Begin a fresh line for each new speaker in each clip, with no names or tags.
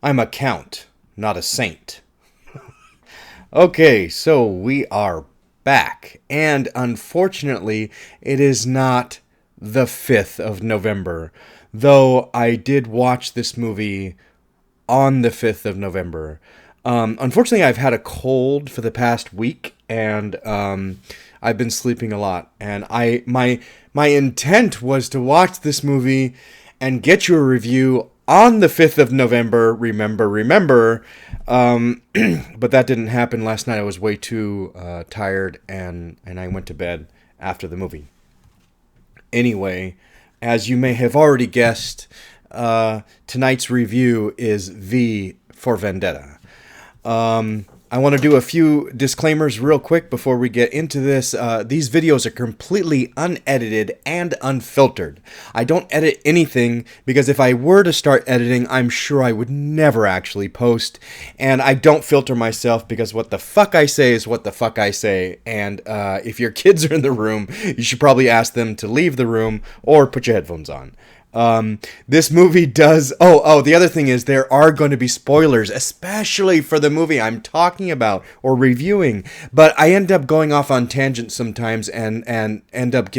I'm a count, not a saint. Okay, so we are back. And unfortunately, it is not the 5th of November. Though I did watch this movie on the 5th of November. Unfortunately, I've had a cold for the past week, and I've been sleeping a lot. And my intent was to watch this movie and get you a review on the 5th of November. Remember. But that didn't happen last night. I was way too tired, and I went to bed after the movie. Anyway, as you may have already guessed, tonight's review is V for Vendetta. I want to do a few disclaimers real quick before we get into this. These videos are completely unedited and unfiltered. I don't edit anything because if I were to start editing, I'm sure I would never actually post. And I don't filter myself because what the fuck I say is what the fuck I say. And if your kids are in the room, you should probably ask them to leave the room or put your headphones on. This movie does... the other thing is there are going to be spoilers, especially for the movie I'm talking about or reviewing. But I end up going off on tangents sometimes and end up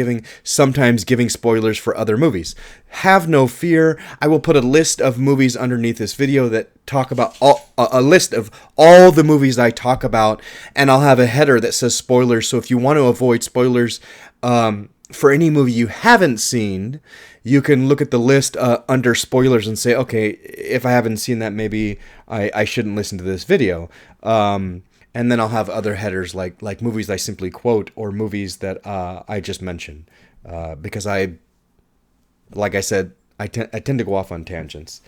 sometimes giving spoilers for other movies. Have no fear. I will put a list of movies underneath this video that talk about a list of all the movies I talk about, and I'll have a header that says spoilers. So if you want to avoid spoilers, for any movie you haven't seen, you can look at the list under spoilers and say, okay, if I haven't seen that, maybe I shouldn't listen to this video. And then I'll have other headers like movies I simply quote or movies that I just mentioned. Because like I said, I tend to go off on tangents.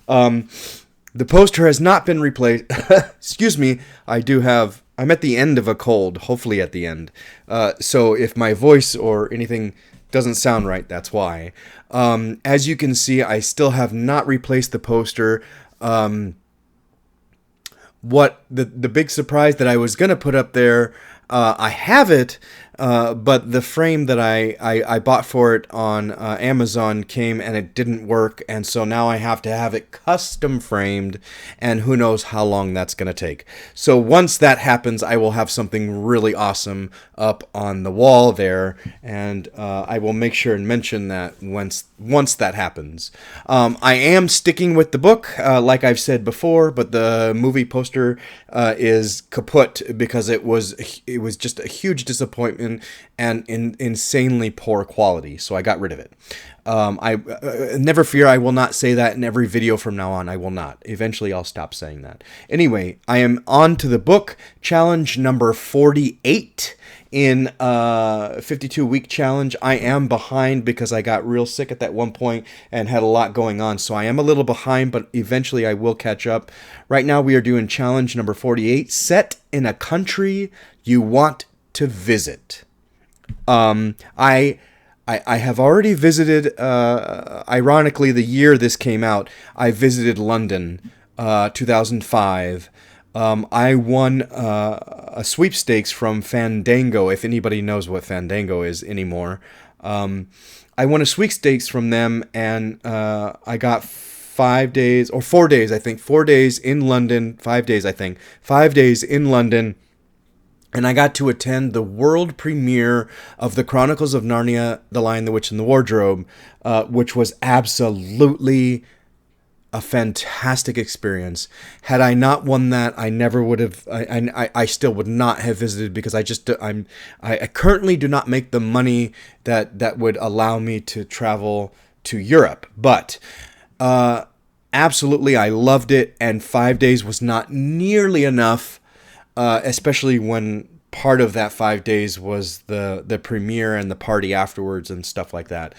The poster has not been replaced. Excuse me, I'm at the end of a cold, hopefully at the end. So if my voice or anything doesn't sound right, that's why. As you can see, I still have not replaced the poster. What the big surprise that I was going to put up there, I have it, but the frame that I bought for it on Amazon came and it didn't work, and so now I have to have it custom framed, and who knows how long that's going to take. So once that happens, I will have something really awesome up on the wall there, and I will make sure and mention that once that happens. I am sticking with the book, like I've said before, but the movie poster is kaput because it was just a huge disappointment and insanely poor quality, so I got rid of it. I never fear, I will not say that in every video from now on. I will not. Eventually I'll stop saying that. Anyway, I am on to the book, challenge number 48 in 52-week challenge. I am behind because I got real sick at that one point and had a lot going on, so I am a little behind, but eventually I will catch up. Right now we are doing challenge number 48, set in a country you want to visit. I have already visited, ironically, the year this came out, I visited London, 2005. I won a sweepstakes from Fandango, if anybody knows what Fandango is anymore. I won a sweepstakes from them, and I got 5 days, or 4 days, I think, 4 days in London, 5 days, I think, 5 days in London. And I got to attend the world premiere of the Chronicles of Narnia, The Lion, the Witch, and the Wardrobe, which was absolutely a fantastic experience. Had I not won that, I never would have. I still would not have visited because I currently do not make the money that would allow me to travel to Europe. But absolutely, I loved it, and 5 days was not nearly enough. Especially when part of that 5 days was the premiere and the party afterwards and stuff like that.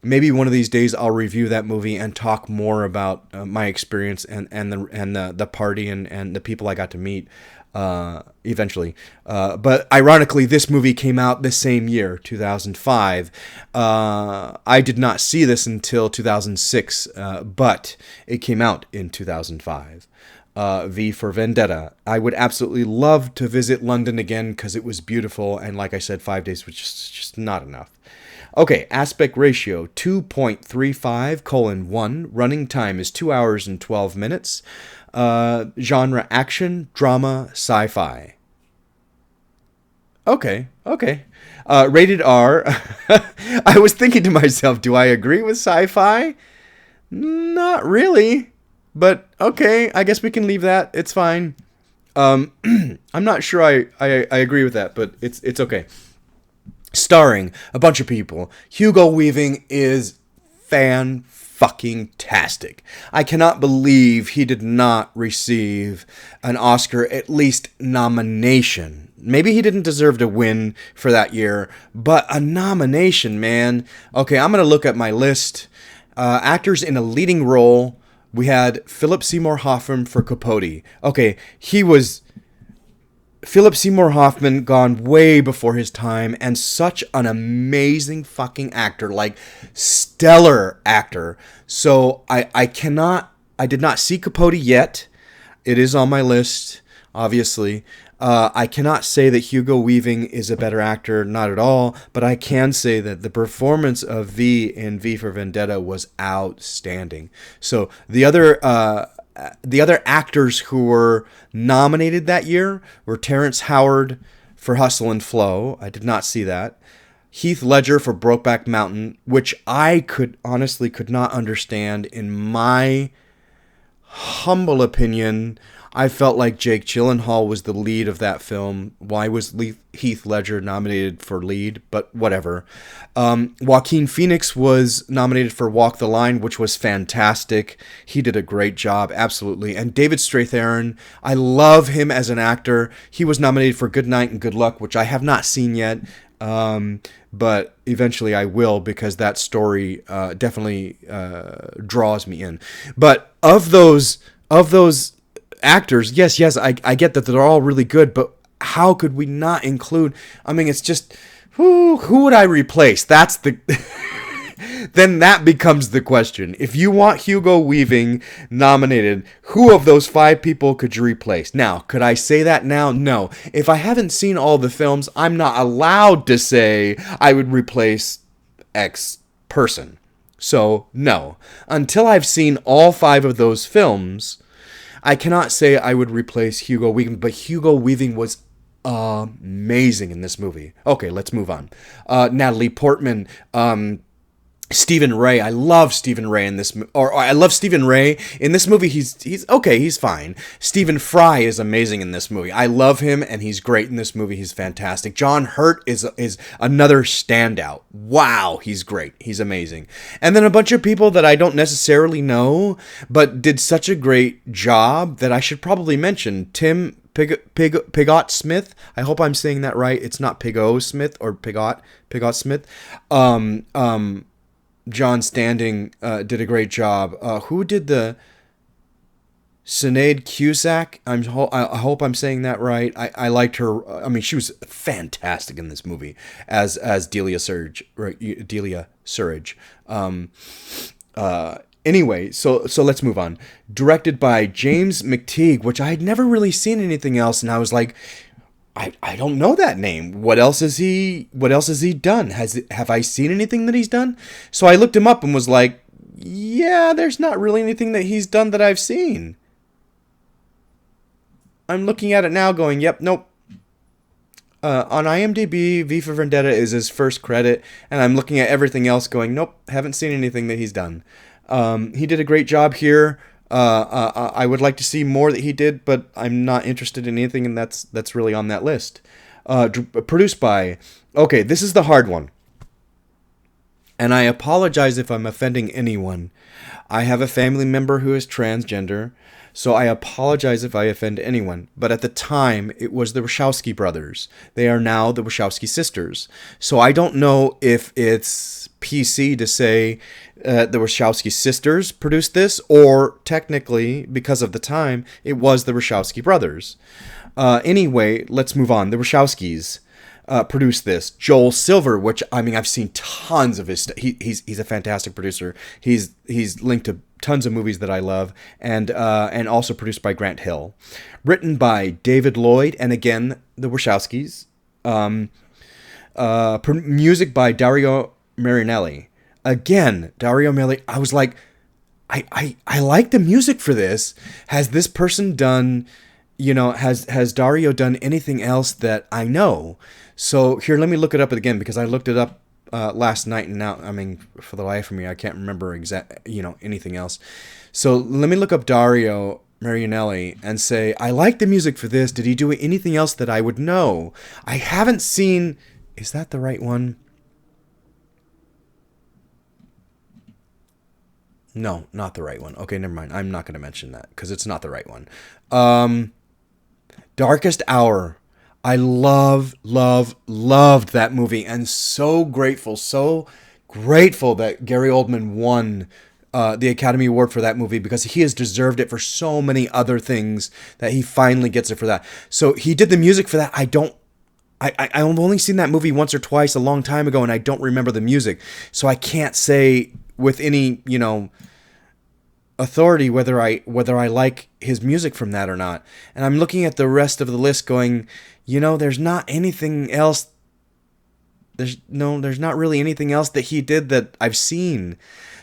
Maybe one of these days I'll review that movie and talk more about my experience and the party and the people I got to meet eventually. But ironically, this movie came out the same year, 2005. I did not see this until 2006, but it came out in 2005. V for Vendetta. I would absolutely love to visit London again because it was beautiful, and like I said, 5 days was just not enough. Okay, aspect ratio 2.35:1. Running time is 2 hours and 12 minutes. Genre action, drama, sci-fi. Okay. Rated R. I was thinking to myself, do I agree with sci-fi? Not really. But okay, I guess we can leave that. It's fine. I'm not sure I agree with that, but it's okay. Starring a bunch of people. Hugo Weaving is fan-fucking-tastic. I cannot believe he did not receive an Oscar, at least nomination. Maybe he didn't deserve to win for that year, but a nomination, man. Okay, I'm going to look at my list. Actors in a leading role. We had Philip Seymour Hoffman for Capote. Okay, he was Philip Seymour Hoffman gone way before his time, and such an amazing fucking actor, like stellar actor. So I did not see Capote yet. It is on my list, obviously. I cannot say that Hugo Weaving is a better actor, not at all, but I can say that the performance of V in V for Vendetta was outstanding. So the other actors who were nominated that year were Terrence Howard for Hustle and Flow. I did not see that. Heath Ledger for Brokeback Mountain, which I could not understand. In my humble opinion, I felt like Jake Gyllenhaal was the lead of that film. Why was Heath Ledger nominated for lead? But whatever. Joaquin Phoenix was nominated for Walk the Line, which was fantastic. He did a great job, absolutely. And David Strathairn, I love him as an actor. He was nominated for Good Night and Good Luck, which I have not seen yet. But eventually I will, because that story definitely draws me in. But of those actors, yes, I get that they're all really good, but how could we not include? I mean, it's just who would I replace? That's the then that becomes the question. If you want Hugo Weaving nominated, who of those 5 people could you replace? Now, could I say that now? No. If I haven't seen all the films, I'm not allowed to say I would replace X person. So, no. Until I've seen all 5 of those films, I cannot say I would replace Hugo Weaving, but Hugo Weaving was amazing in this movie. Okay, let's move on. Natalie Portman, Stephen Ray. I love Stephen Ray in this, or I love Stephen Ray in this movie. He's okay. He's fine. Stephen Fry is amazing in this movie. I love him, and he's great in this movie. He's fantastic. John Hurt is another standout. Wow, he's great. He's amazing. And then a bunch of people that I don't necessarily know, but did such a great job that I should probably mention. Tim Pigott Smith. I hope I'm saying that right. It's not Pigott Smith or Pigott Smith. John Standing did a great job. Who did the Sinead Cusack? I hope I'm saying that right. I liked her. I mean, she was fantastic in this movie as Delia Surge. Anyway, so let's move on. Directed by James McTeague, which I had never really seen anything else, and I was like, I don't know that name. What else has he done? Have I seen anything that he's done? So I looked him up and was like, yeah, there's not really anything that he's done that I've seen. I'm looking at it now going, yep, nope. On IMDb, V for Vendetta is his first credit, and I'm looking at everything else going, nope, haven't seen anything that he's done. He did a great job here. I would like to see more that he did, but I'm not interested in anything, and that's really on that list. Produced by... Okay, this is the hard one. And I apologize if I'm offending anyone. I have a family member who is transgender, so I apologize if I offend anyone. But at the time, it was the Wachowski brothers. They are now the Wachowski sisters. So I don't know if it's PC to say the Wachowski sisters produced this, or technically, because of the time, it was the Wachowski brothers. Anyway, let's move on. The Wachowskis produced this. Joel Silver, which, I mean, I've seen tons of his stuff. He's a fantastic producer. He's linked to tons of movies that I love, and also produced by Grant Hill. Written by David Lloyd, and again, the Wachowskis. Music by Dario Marinelli. Again, Dario Marinelli. I was like, I like the music for this. Has this person done, has Dario done anything else that I know? So here, let me look it up again, because I looked it up last night, and now, for the life of me, I can't remember anything else. So let me look up Dario Marinelli and say, I like the music for this. Did he do anything else that I would know? I haven't seen... Is that the right one? No, not the right one. Okay, never mind. I'm not going to mention that because it's not the right one. Darkest Hour. I loved that movie, and so grateful that Gary Oldman won the Academy Award for that movie, because he has deserved it for so many other things that he finally gets it for that. So he did the music for that. I've only seen that movie once or twice a long time ago, and I don't remember the music. So I can't say with any, authority whether I like his music from that or not. And I'm looking at the rest of the list going, there's not anything else. There's not really anything else that he did that I've seen.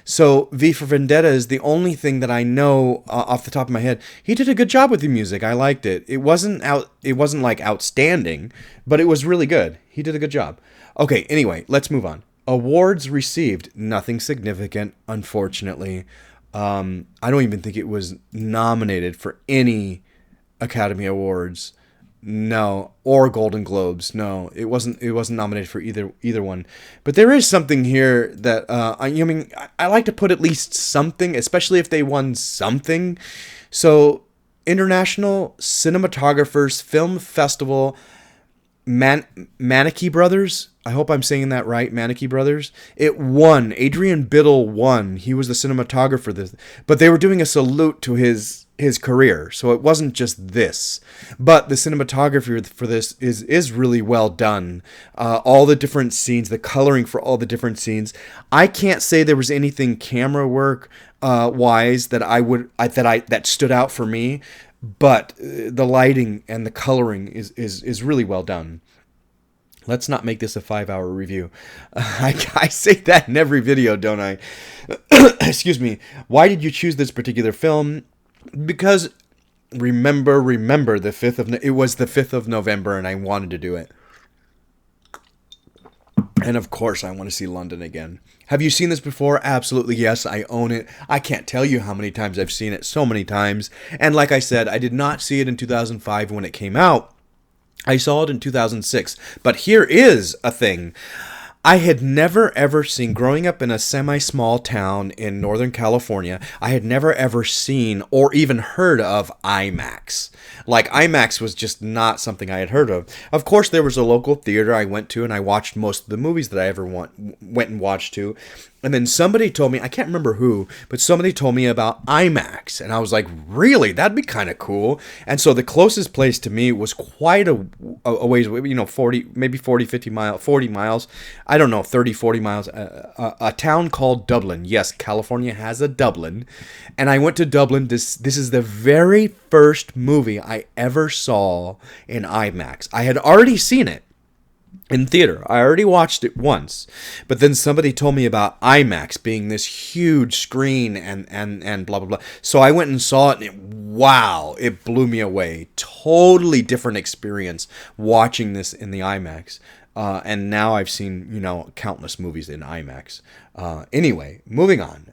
So V for Vendetta is the only thing that I know off the top of my head. He did a good job with the music. I liked it. It wasn't like outstanding, but it was really good. He did a good job. Okay, anyway, let's move on. Awards received, nothing significant, unfortunately. I don't even think it was nominated for any Academy Awards. No, or Golden Globes. No, it wasn't nominated for either one. But there is something here that I like to put at least something, especially if they won something. So, International Cinematographers Film Festival, Maneki Brothers. I hope I'm saying that right, Maneki Brothers. It won. Adrian Biddle won. He was the cinematographer. But they were doing a salute to his career, so it wasn't just this. But the cinematography for this is really well done. All the different scenes, the coloring for all the different scenes. I can't say there was anything camera work wise that stood out for me, but the lighting and the coloring is really well done. Let's not make this a 5-hour review. I say that in every video, don't I? Excuse me. Why did you choose this particular film? Because remember the 5th of it was the 5th of November, and I wanted to do it. And of course, I want to see London again. Have you seen this before? Absolutely, yes. I own it. I can't tell you how many times I've seen it. So many times. And like I said, I did not see it in 2005 when it came out. I saw it in 2006. But here is a thing. I had never ever seen, growing up in a semi-small town in Northern California, I had never ever seen or even heard of IMAX. Like, IMAX was just not something I had heard of. Of course, there was a local theater I went to, and I watched most of the movies that I ever went and watched to. And then somebody told me, I can't remember who, but somebody told me about IMAX. And I was like, really? That'd be kind of cool. And so the closest place to me was quite a ways, 40 miles. I don't know, 30, 40 miles. A town called Dublin. Yes, California has a Dublin. And I went to Dublin. This is the very first movie I ever saw in IMAX. I had already seen it in theater. I already watched it once, but then somebody told me about IMAX being this huge screen and blah, blah, blah. So I went and saw it, and it blew me away. Totally different experience watching this in the IMAX. And now I've seen, countless movies in IMAX. Anyway, moving on.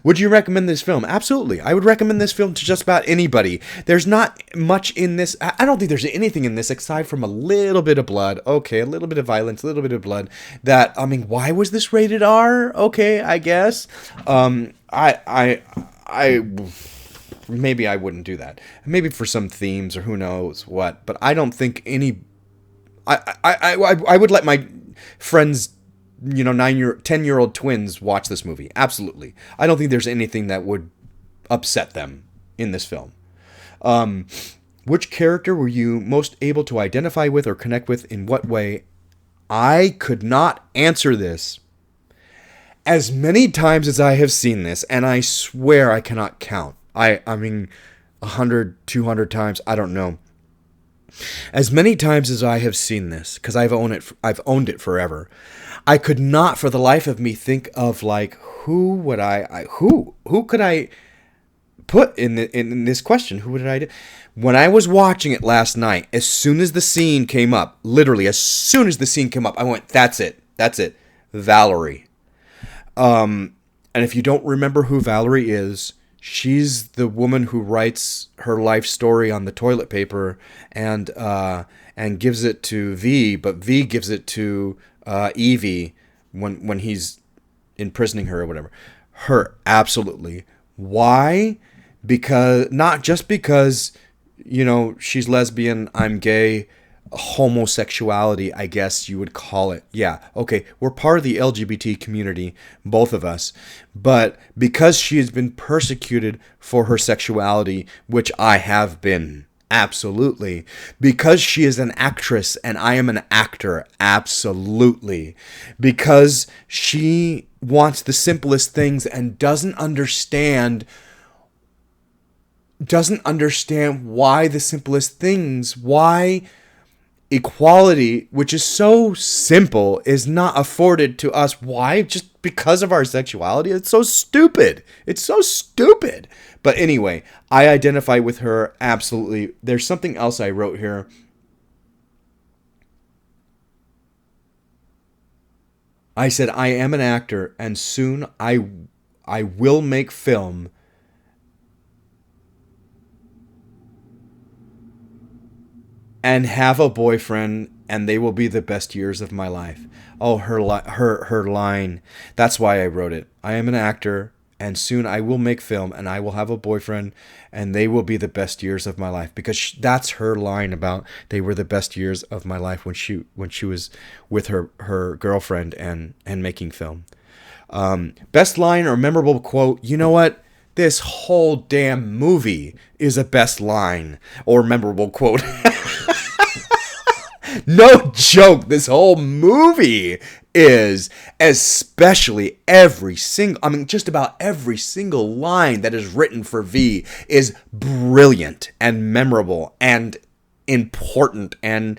Would you recommend this film? Absolutely. I would recommend this film to just about anybody. There's not much in this. I don't think there's anything in this aside from a little bit of blood. Okay, a little bit of violence, a little bit of blood. Why was this rated R? Okay, I guess. Maybe I wouldn't do that. Maybe for some themes or who knows what. But I don't think any... I would let my friends, 10-year-old twins watch this movie. Absolutely. I don't think there's anything that would upset them in this film. Which character were you most able to identify with or connect with in what way? I could not answer this. As many times as I have seen this, and I swear I cannot count. I mean, 100, 200 times, I don't know. As many times as I have seen this, because I've owned it forever, I could not for the life of me think of like who could I put in this question? Who would I do? When I was watching it last night, as soon as the scene came up, literally as soon as the scene came up, I went, that's it, Valerie. And if you don't remember who Valerie is, she's the woman who writes her life story on the toilet paper and gives it to V, but V gives it to Evie when he's imprisoning her or whatever. Her, absolutely. Why? Because not just because, she's lesbian, I'm gay, homosexuality, I guess you would call it. Yeah, okay, we're part of the LGBT community, both of us, but because she has been persecuted for her sexuality, which I have been, absolutely, because she is an actress and I am an actor, absolutely, because she wants the simplest things and doesn't understand why the simplest things, why equality, which is so simple, is not afforded to us. Why? Just because of our sexuality? It's so stupid. But anyway, I identify with her absolutely. There's something else I wrote here. I said, I am an actor, and soon I will make film. And have a boyfriend, and they will be the best years of my life. Oh, her line. That's why I wrote it. I am an actor, and soon I will make film, and I will have a boyfriend, and they will be the best years of my life. Because that's her line about they were the best years of my life when she was with her girlfriend and making film. Best line or memorable quote. You know what? This whole damn movie is a best line or memorable quote. No joke. This whole movie is, especially just about every single line that is written for V is brilliant and memorable and important and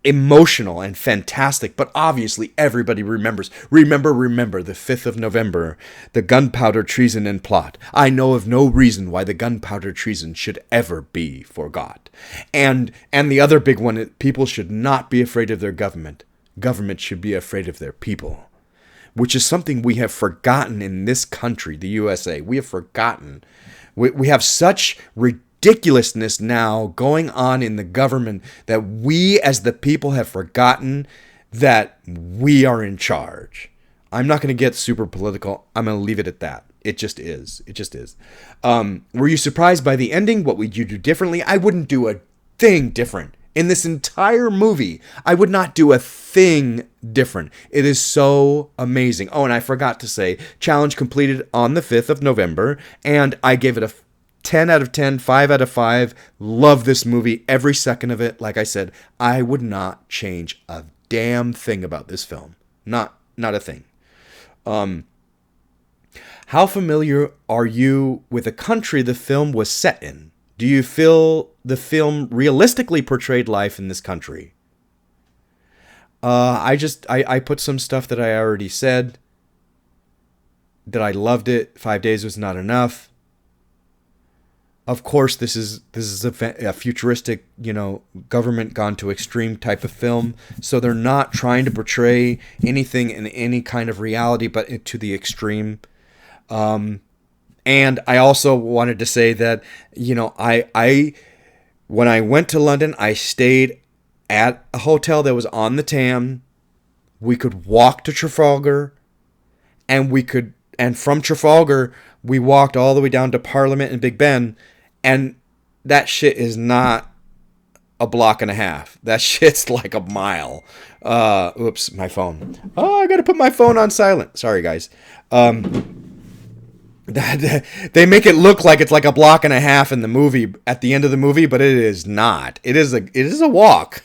emotional and fantastic, but obviously everybody remembers. Remember the 5th of November, the gunpowder treason and plot. I know of no reason why the gunpowder treason should ever be forgot. And the other big one, people should not be afraid of their government. Government should be afraid of their people, which is something we have forgotten in this country, the USA. We have forgotten. We have such ridiculousness now going on in the government that we as the people have forgotten that we are in charge. I'm not going to get super political. I'm going to leave it at that. It just is. Were you surprised by the ending? What would you do differently? I wouldn't do a thing different. In this entire movie, I would not do a thing different. It is so amazing. Oh, and I forgot to say, challenge completed on the 5th of November, and I gave it a 10 out of 10, 5 out of 5. Love this movie, every second of it. Like I said, I would not change a damn thing about this film. Not a thing. How familiar are you with the country the film was set in? Do you feel the film realistically portrayed life in this country? I put some stuff that I already said. That I loved it. 5 days was not enough. Of course, this is a futuristic, government gone to extreme type of film. So they're not trying to portray anything in any kind of reality, but to the extreme. And I also wanted to say that, I when I went to London, I stayed at a hotel that was on the Tam. We could walk to Trafalgar, and from Trafalgar, we walked all the way down to Parliament and Big Ben, and that shit is not a block and a half. That shit's like a mile. Oops, my phone. Oh, I gotta put my phone on silent. Sorry, guys. They make it look like it's like a block and a half in the movie at the end of the movie, but it is not. It is a walk.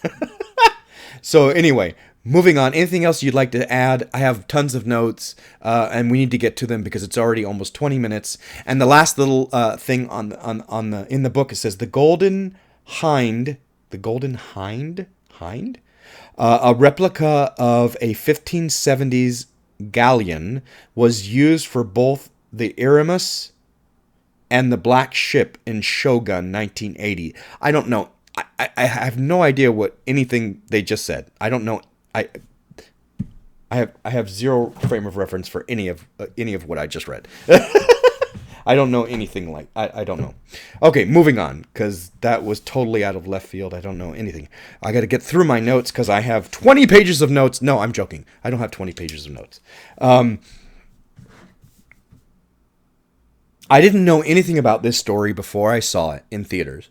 So anyway, moving on. Anything else you'd like to add? I have tons of notes, and we need to get to them because it's already almost 20 minutes. And the last little thing in the book, it says the golden hind the Golden Hind? A replica of a 1570s galleon was used for both the Aramis and the Black Ship in Shogun 1980. I don't know. I have no idea what anything they just said. I don't know. I have zero frame of reference for any of what I just read. I don't know anything like... I don't know. Okay, moving on, because that was totally out of left field. I don't know anything. I got to get through my notes, because I have 20 pages of notes. No, I'm joking. I don't have 20 pages of notes. I didn't know anything about this story before I saw it in theaters.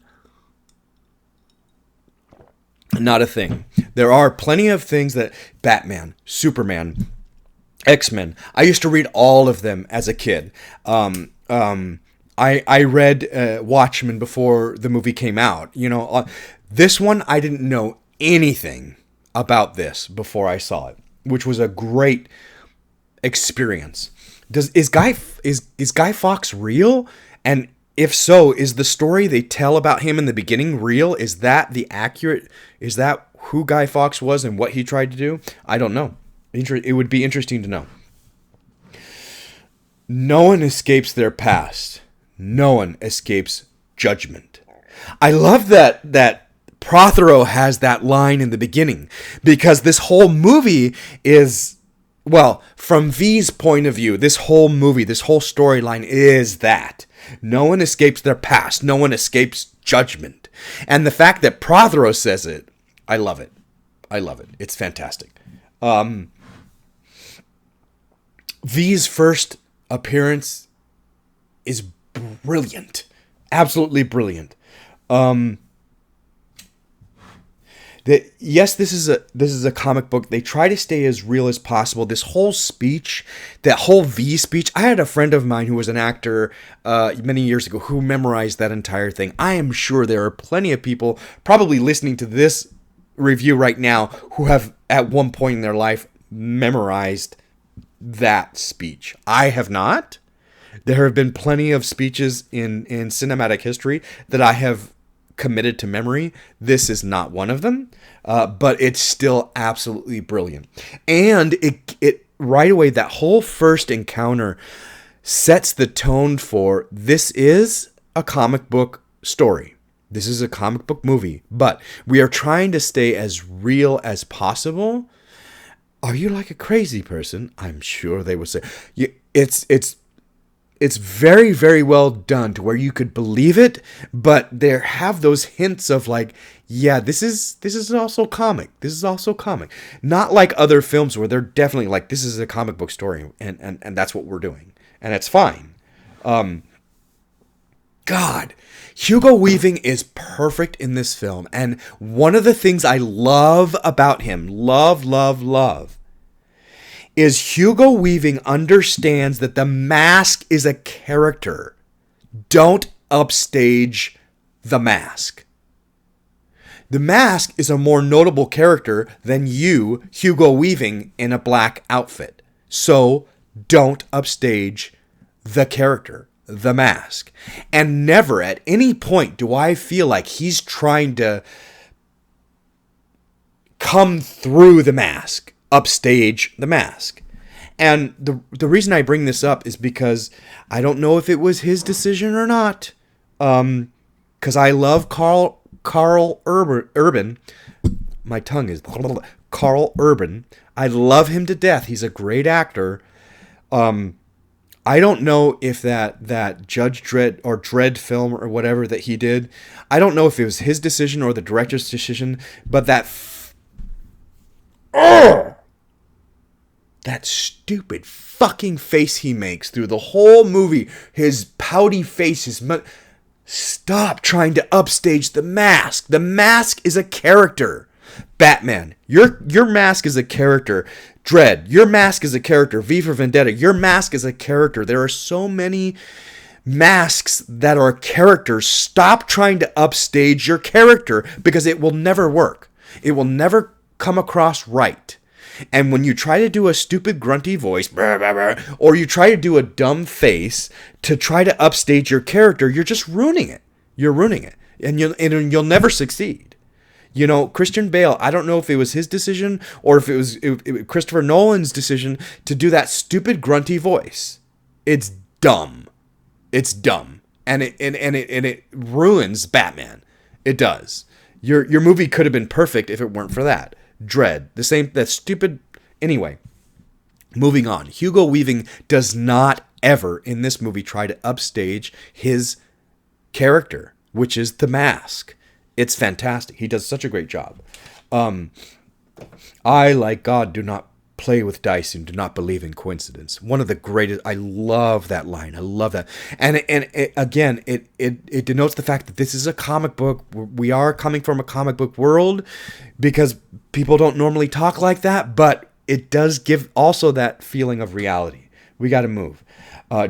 Not a thing. There are plenty of things that... Batman, Superman, X-Men. I used to read all of them as a kid. I read Watchmen before the movie came out. You know, this one, I didn't know anything about this before I saw it, which was a great experience. Is Guy Fawkes real? And if so, is the story they tell about him in the beginning real? Is that is that who Guy Fawkes was and what he tried to do? I don't know. It would be interesting to know. No one escapes their past. No one escapes judgment. I love that Prothero has that line in the beginning, because this whole movie is, well, from V's point of view, this whole movie, this whole storyline is that. No one escapes their past. No one escapes judgment. And the fact that Prothero says it, I love it. I love it. It's fantastic. V's first appearance is brilliant. Absolutely brilliant. Yes, this is a comic book. They try to stay as real as possible. This whole speech, that whole V speech. I had a friend of mine who was an actor many years ago who memorized that entire thing. I am sure there are plenty of people probably listening to this review right now who have at one point in their life memorized that speech. I have not. There have been plenty of speeches in cinematic history that I have committed to memory. This is not one of them, but it's still absolutely brilliant. And it right away, that whole first encounter sets the tone for, this is a comic book story. This is a comic book movie, but we are trying to stay as real as possible. Are you like a crazy person? I'm sure they would say. It's very, very well done to where you could believe it, but there have those hints of like, yeah, this is also comic. This is also comic. Not like other films where they're definitely like, this is a comic book story, and that's what we're doing. And it's fine. God, Hugo Weaving is perfect in this film. And one of the things I love about him, love, is Hugo Weaving understands that the mask is a character. Don't upstage the mask. The mask is a more notable character than you, Hugo Weaving, in a black outfit. So don't upstage the character, the mask. And never at any point do I feel like he's trying to come through the mask, upstage the mask. And the reason I bring this up is because I don't know if it was his decision or not. Because I love Carl Urban. My tongue is Carl Urban. I love him to death. He's a great actor. I don't know if that Judge Dredd or Dredd film or whatever that he did, I don't know if it was his decision or the director's decision, but that stupid fucking face he makes through the whole movie, his pouty face, stop trying to upstage the mask. The mask is a character. Batman, your mask is a character. Dredd, your mask is a character. V for Vendetta, your mask is a character. There are so many masks that are characters. Stop trying to upstage your character, because it will never work. It will never come across right. And when you try to do a stupid grunty voice, or you try to do a dumb face to try to upstage your character, you're just ruining it. You're ruining it. And you'll never succeed. You know, Christian Bale, I don't know if it was his decision or if it was Christopher Nolan's decision to do that stupid grunty voice. It's dumb. It's dumb. And it ruins Batman. It does. Your movie could have been perfect if it weren't for that. Dredd. That stupid... Anyway, moving on. Hugo Weaving does not ever in this movie try to upstage his character, which is the mask. It's fantastic. He does such a great job. I, like God, do not play with dice and do not believe in coincidence. One of the greatest. I love that line. I love that. And it denotes the fact that this is a comic book. We are coming from a comic book world because people don't normally talk like that, but it does give also that feeling of reality. We got to move.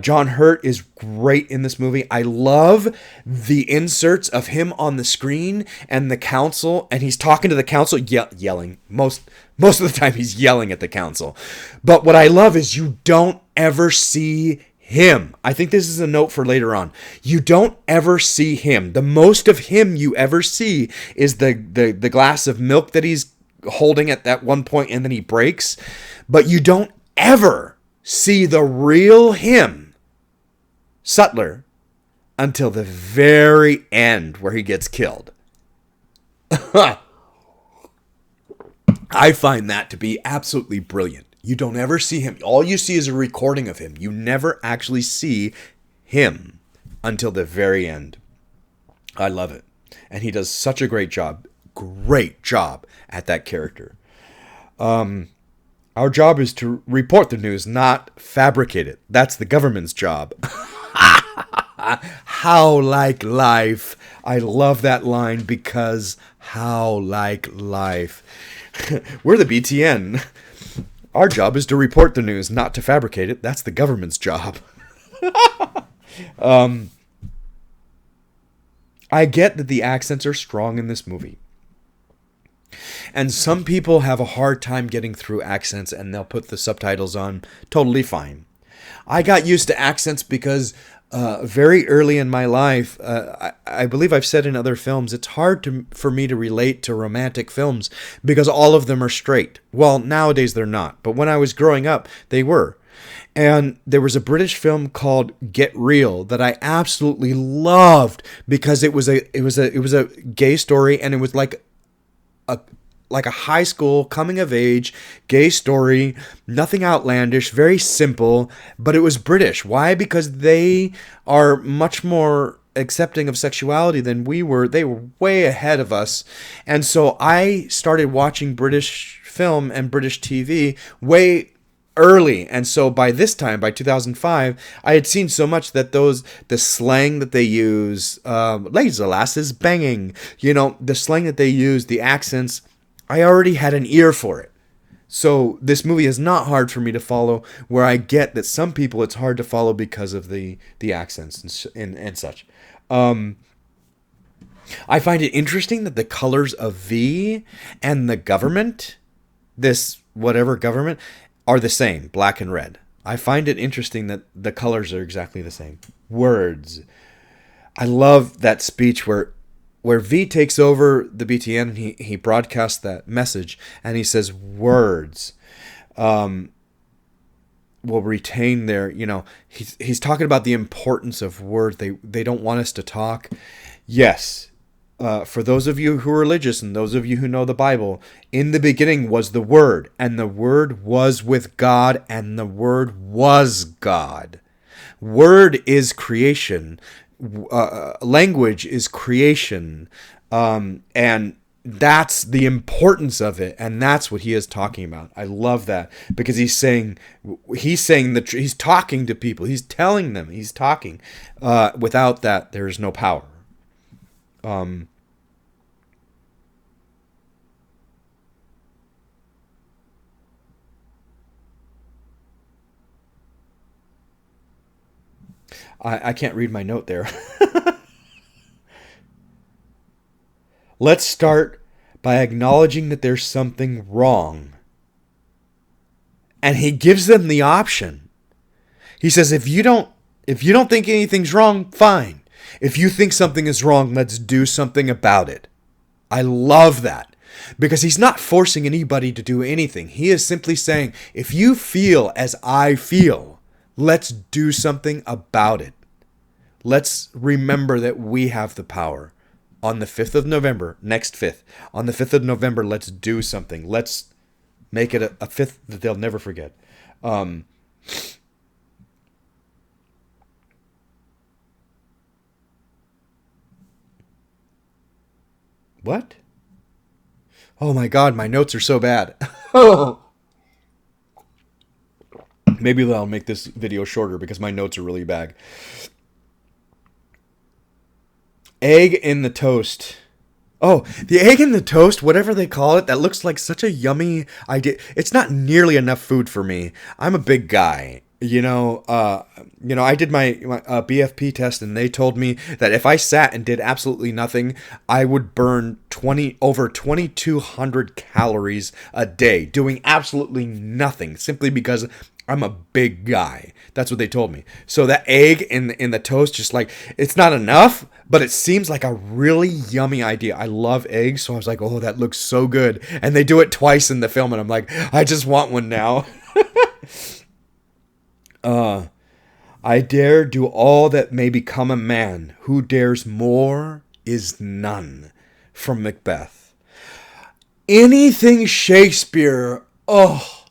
John Hurt is great in this movie. I love the inserts of him on the screen and the council, and he's talking to the council, yelling. Most of the time he's yelling at the council. But what I love is you don't ever see him. I think this is a note for later on. You don't ever see him. The most of him you ever see is the glass of milk that he's holding at that one point, and then he breaks. But you don't ever see the real him, Sutler, until the very end where he gets killed. I find that to be absolutely brilliant. You don't ever see him. All you see is a recording of him. You never actually see him until the very end. I love it. And he does such a great job at that character. Our job is to report the news, not fabricate it. That's the government's job. How like life. I love that line because how like life. We're the BTN. Our job is to report the news, not to fabricate it. That's the government's job. I get that the accents are strong in this movie. And some people have a hard time getting through accents and they'll put the subtitles on. Totally fine. I got used to accents because very early in my life, I believe I've said in other films, it's hard for me to relate to romantic films because all of them are straight. Well, nowadays they're not. But when I was growing up, they were. And there was a British film called Get Real that I absolutely loved because it was a gay story, and it was like a high school coming of age gay story, nothing outlandish, very simple, but it was British. Why? Because they are much more accepting of sexuality than we were. They were way ahead of us. And so I started watching British film and British TV way early. And so by this time, by 2005, I had seen so much that the slang that they use, ladies and lasses banging, the slang that they use, the accents, I already had an ear for it. So this movie is not hard for me to follow, where I get that some people it's hard to follow because of the accents and such. I find it interesting that the colors of V and the government, this whatever government, are the same, black and red. I find it interesting that the colors are exactly the same. Words. I love that speech where V takes over the BTN and he broadcasts that message and he says words will retain their, he's talking about the importance of words. They don't want us to talk. Yes. For those of you who are religious and those of you who know the Bible, in the beginning was the Word, and the Word was with God, and the Word was God. Word is creation. Language is creation. And that's the importance of it. And that's what he is talking about. I love that because he's saying that he's talking to people. He's telling them he's talking. Without that, there is no power. I can't read my note there. Let's start by acknowledging that there's something wrong. And he gives them the option. He says, if you don't think anything's wrong, fine. If you think something is wrong, let's do something about it. I love that. Because he's not forcing anybody to do anything. He is simply saying, if you feel as I feel, let's do something about it. Let's remember that we have the power. On the 5th of November, next 5th, on the 5th of November, let's do something. Let's make it a 5th that they'll never forget. What? Oh my God, my notes are so bad. Maybe I'll make this video shorter because my notes are really bad. Egg in the toast. Oh, the egg in the toast, whatever they call it, that looks like such a yummy idea. It's not nearly enough food for me. I'm a big guy. I did my BFP test, and they told me that if I sat and did absolutely nothing, I would burn over 2,200 calories a day doing absolutely nothing, simply because I'm a big guy. That's what they told me. So that egg in the toast, just like, it's not enough, but it seems like a really yummy idea. I love eggs, so I was like, oh, that looks so good. And they do it twice in the film, and I'm like, I just want one now. I dare do all that may become a man. Who dares more is none. From Macbeth. Anything Shakespeare. Oh.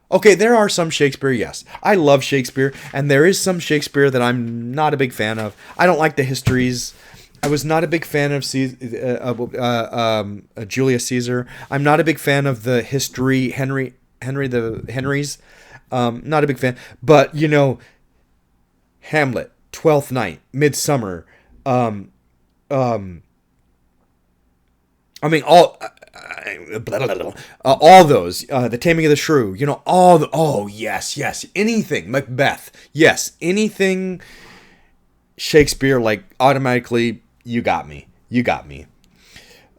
Okay, there are some Shakespeare, yes. I love Shakespeare, and there is some Shakespeare that I'm not a big fan of. I don't like the histories. I was not a big fan of Julius Caesar. I'm not a big fan of the history, Henry's. Not a big fan, but Hamlet, Twelfth Night, Midsummer, all those, The Taming of the Shrew, yes, anything, Macbeth, yes, anything Shakespeare, like, automatically, you got me.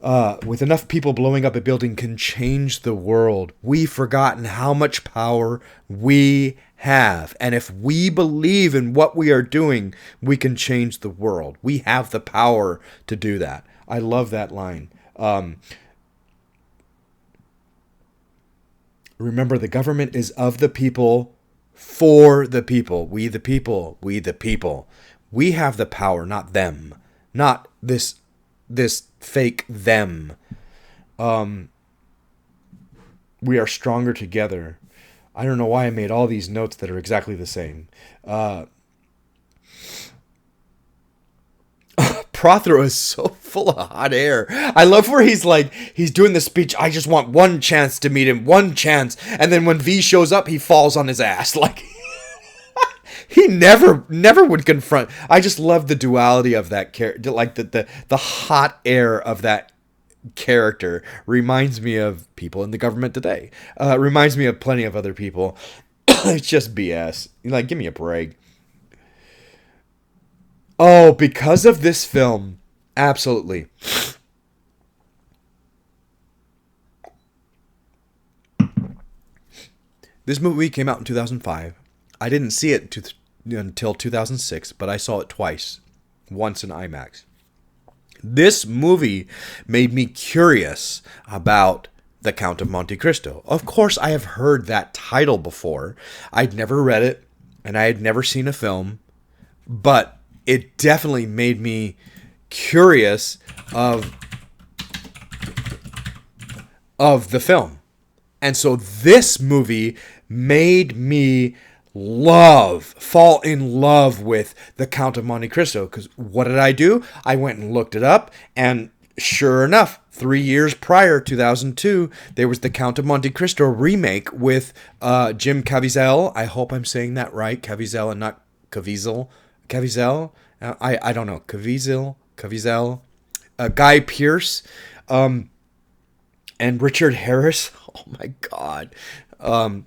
With enough people blowing up a building can change the world. We've forgotten how much power we have. And if we believe in what we are doing, we can change the world. We have the power to do that. I love that line. Remember, the government is of the people, for the people. We the people. We the people. We have the power, not them. Not this fake them. We are stronger together. I don't know why I made all these notes that are exactly the same. Prothero is so full of hot air. I love where he's doing the speech. I just want one chance to meet him, one chance. And then when V shows up, he falls on his ass. He never would confront. I just love the duality of that character. Like the hot air of that character reminds me of people in the government today. Reminds me of plenty of other people. It's just BS. Give me a break. Oh, because of this film, absolutely. This movie came out in 2005. I didn't see it until 2006, but I saw it twice. Once in IMAX. This movie made me curious about The Count of Monte Cristo. Of course, I have heard that title before. I'd never read it, and I had never seen a film, but it definitely made me curious of the film. And so this movie made me fall in love with The Count of Monte Cristo. Because what did I do? I went and looked it up, and sure enough, 3 years prior, 2002, there was The Count of Monte Cristo remake with Jim Caviezel. I hope I'm saying that right. Caviezel and not Caviezel. Caviezel? I don't know. Caviezel. Guy Pearce. And Richard Harris. Oh my God. And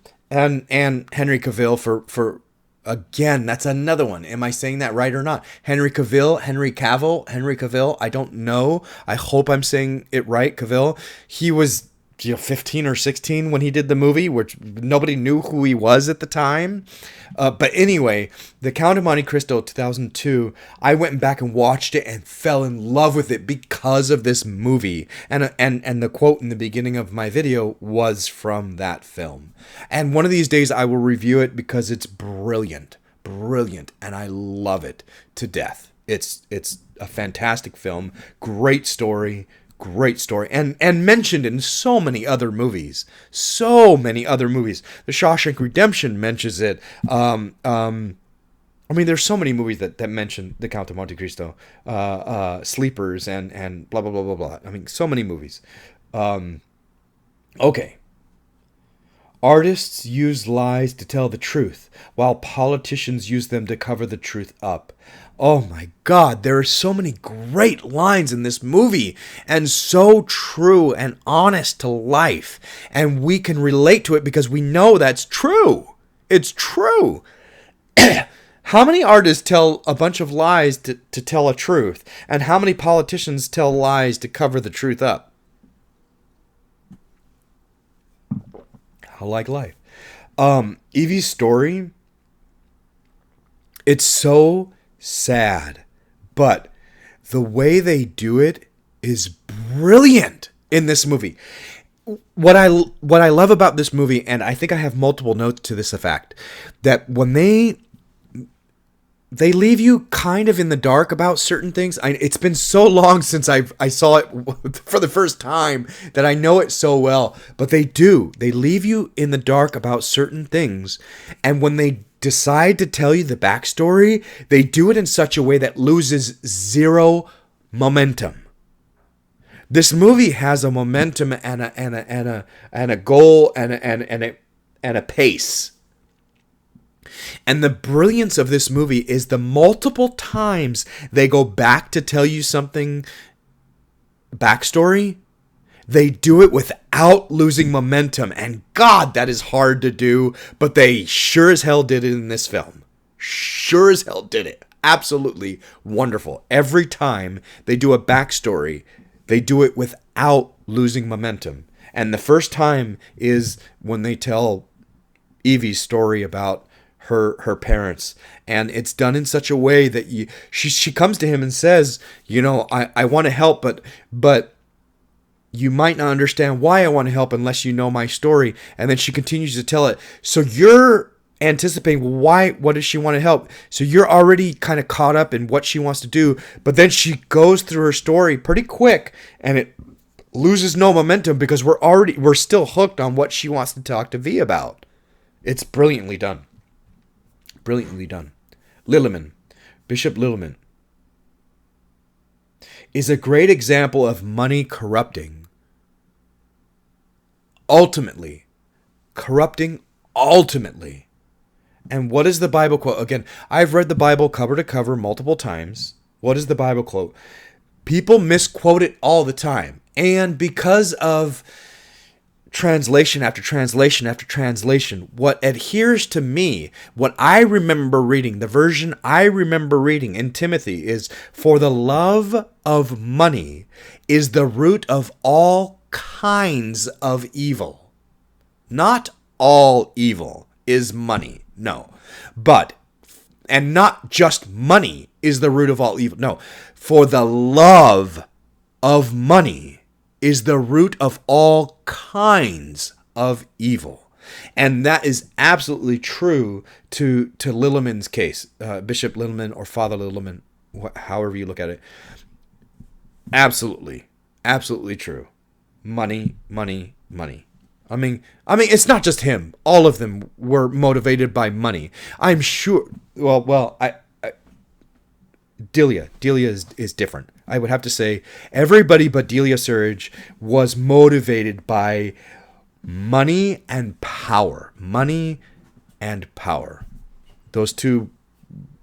Henry Cavill for again, that's another one. Am I saying that right or not? Henry Cavill, I don't know. I hope I'm saying it right. Cavill. He was 15 or 16 when he did the movie, which nobody knew who he was at the time. But anyway, The Count of Monte Cristo 2002, I went back and watched it and fell in love with it because of this movie. And the quote in the beginning of my video was from that film. And one of these days I will review it because it's brilliant. Brilliant. And I love it to death. It's a fantastic film. Great story. Great story, and mentioned in so many other movies. So many other movies. The Shawshank Redemption mentions it. I mean, there's so many movies that mention the Count of Monte Cristo. Sleepers and blah, blah, blah, blah, blah. I mean, so many movies. Okay. Artists use lies to tell the truth, while politicians use them to cover the truth up. Oh my God, there are so many great lines in this movie, and so true and honest to life. And we can relate to it because we know that's true. It's true. How many artists tell a bunch of lies to tell a truth? And how many politicians tell lies to cover the truth up? How like life. Evie's story, it's so sad, but the way they do it is brilliant in this movie. What I love about this movie, and I think I have multiple notes to this effect, that when they leave you kind of in the dark about certain things. It's been so long since I saw it for the first time that I know it so well. But they do. They leave you in the dark about certain things. And when they decide to tell you the backstory, they do it in such a way that loses zero momentum. This movie has a momentum and a goal and a pace. And the brilliance of this movie is the multiple times they go back to tell you something backstory. They do it without losing momentum. And God, that is hard to do. But they sure as hell did it in this film. Sure as hell did it. Absolutely wonderful. Every time they do a backstory, they do it without losing momentum. And the first time is when they tell Evie's story about her parents, and it's done in such a way that she comes to him and says, I want to help, but you might not understand why I want to help unless you know my story. And then she continues to tell it. So you're anticipating, what does she want to help? So you're already kind of caught up in what she wants to do, but then she goes through her story pretty quick, and it loses no momentum because we're still hooked on what she wants to talk to V about. It's brilliantly done. Brilliantly done. Bishop Lilliman, is a great example of money corrupting. Ultimately. And what is the Bible quote? Again, I've read the Bible cover to cover multiple times. What is the Bible quote? People misquote it all the time. And because of translation after translation after translation, what adheres to me, what I remember reading, the version I remember reading in Timothy is, for the love of money is the root of all kinds of evil. Not all evil is money, no. But, and not just money is the root of all evil, no. For the love of money is the root of all kinds of evil. And that is absolutely true to Lilliman's case. Bishop Lilliman or Father Lilliman, however you look at it. Absolutely true. Money. I mean, it's not just him. All of them were motivated by money. I'm sure. Well, Delia is different. I would have to say everybody but Delia Surge was motivated by money and power. Money and power. Those two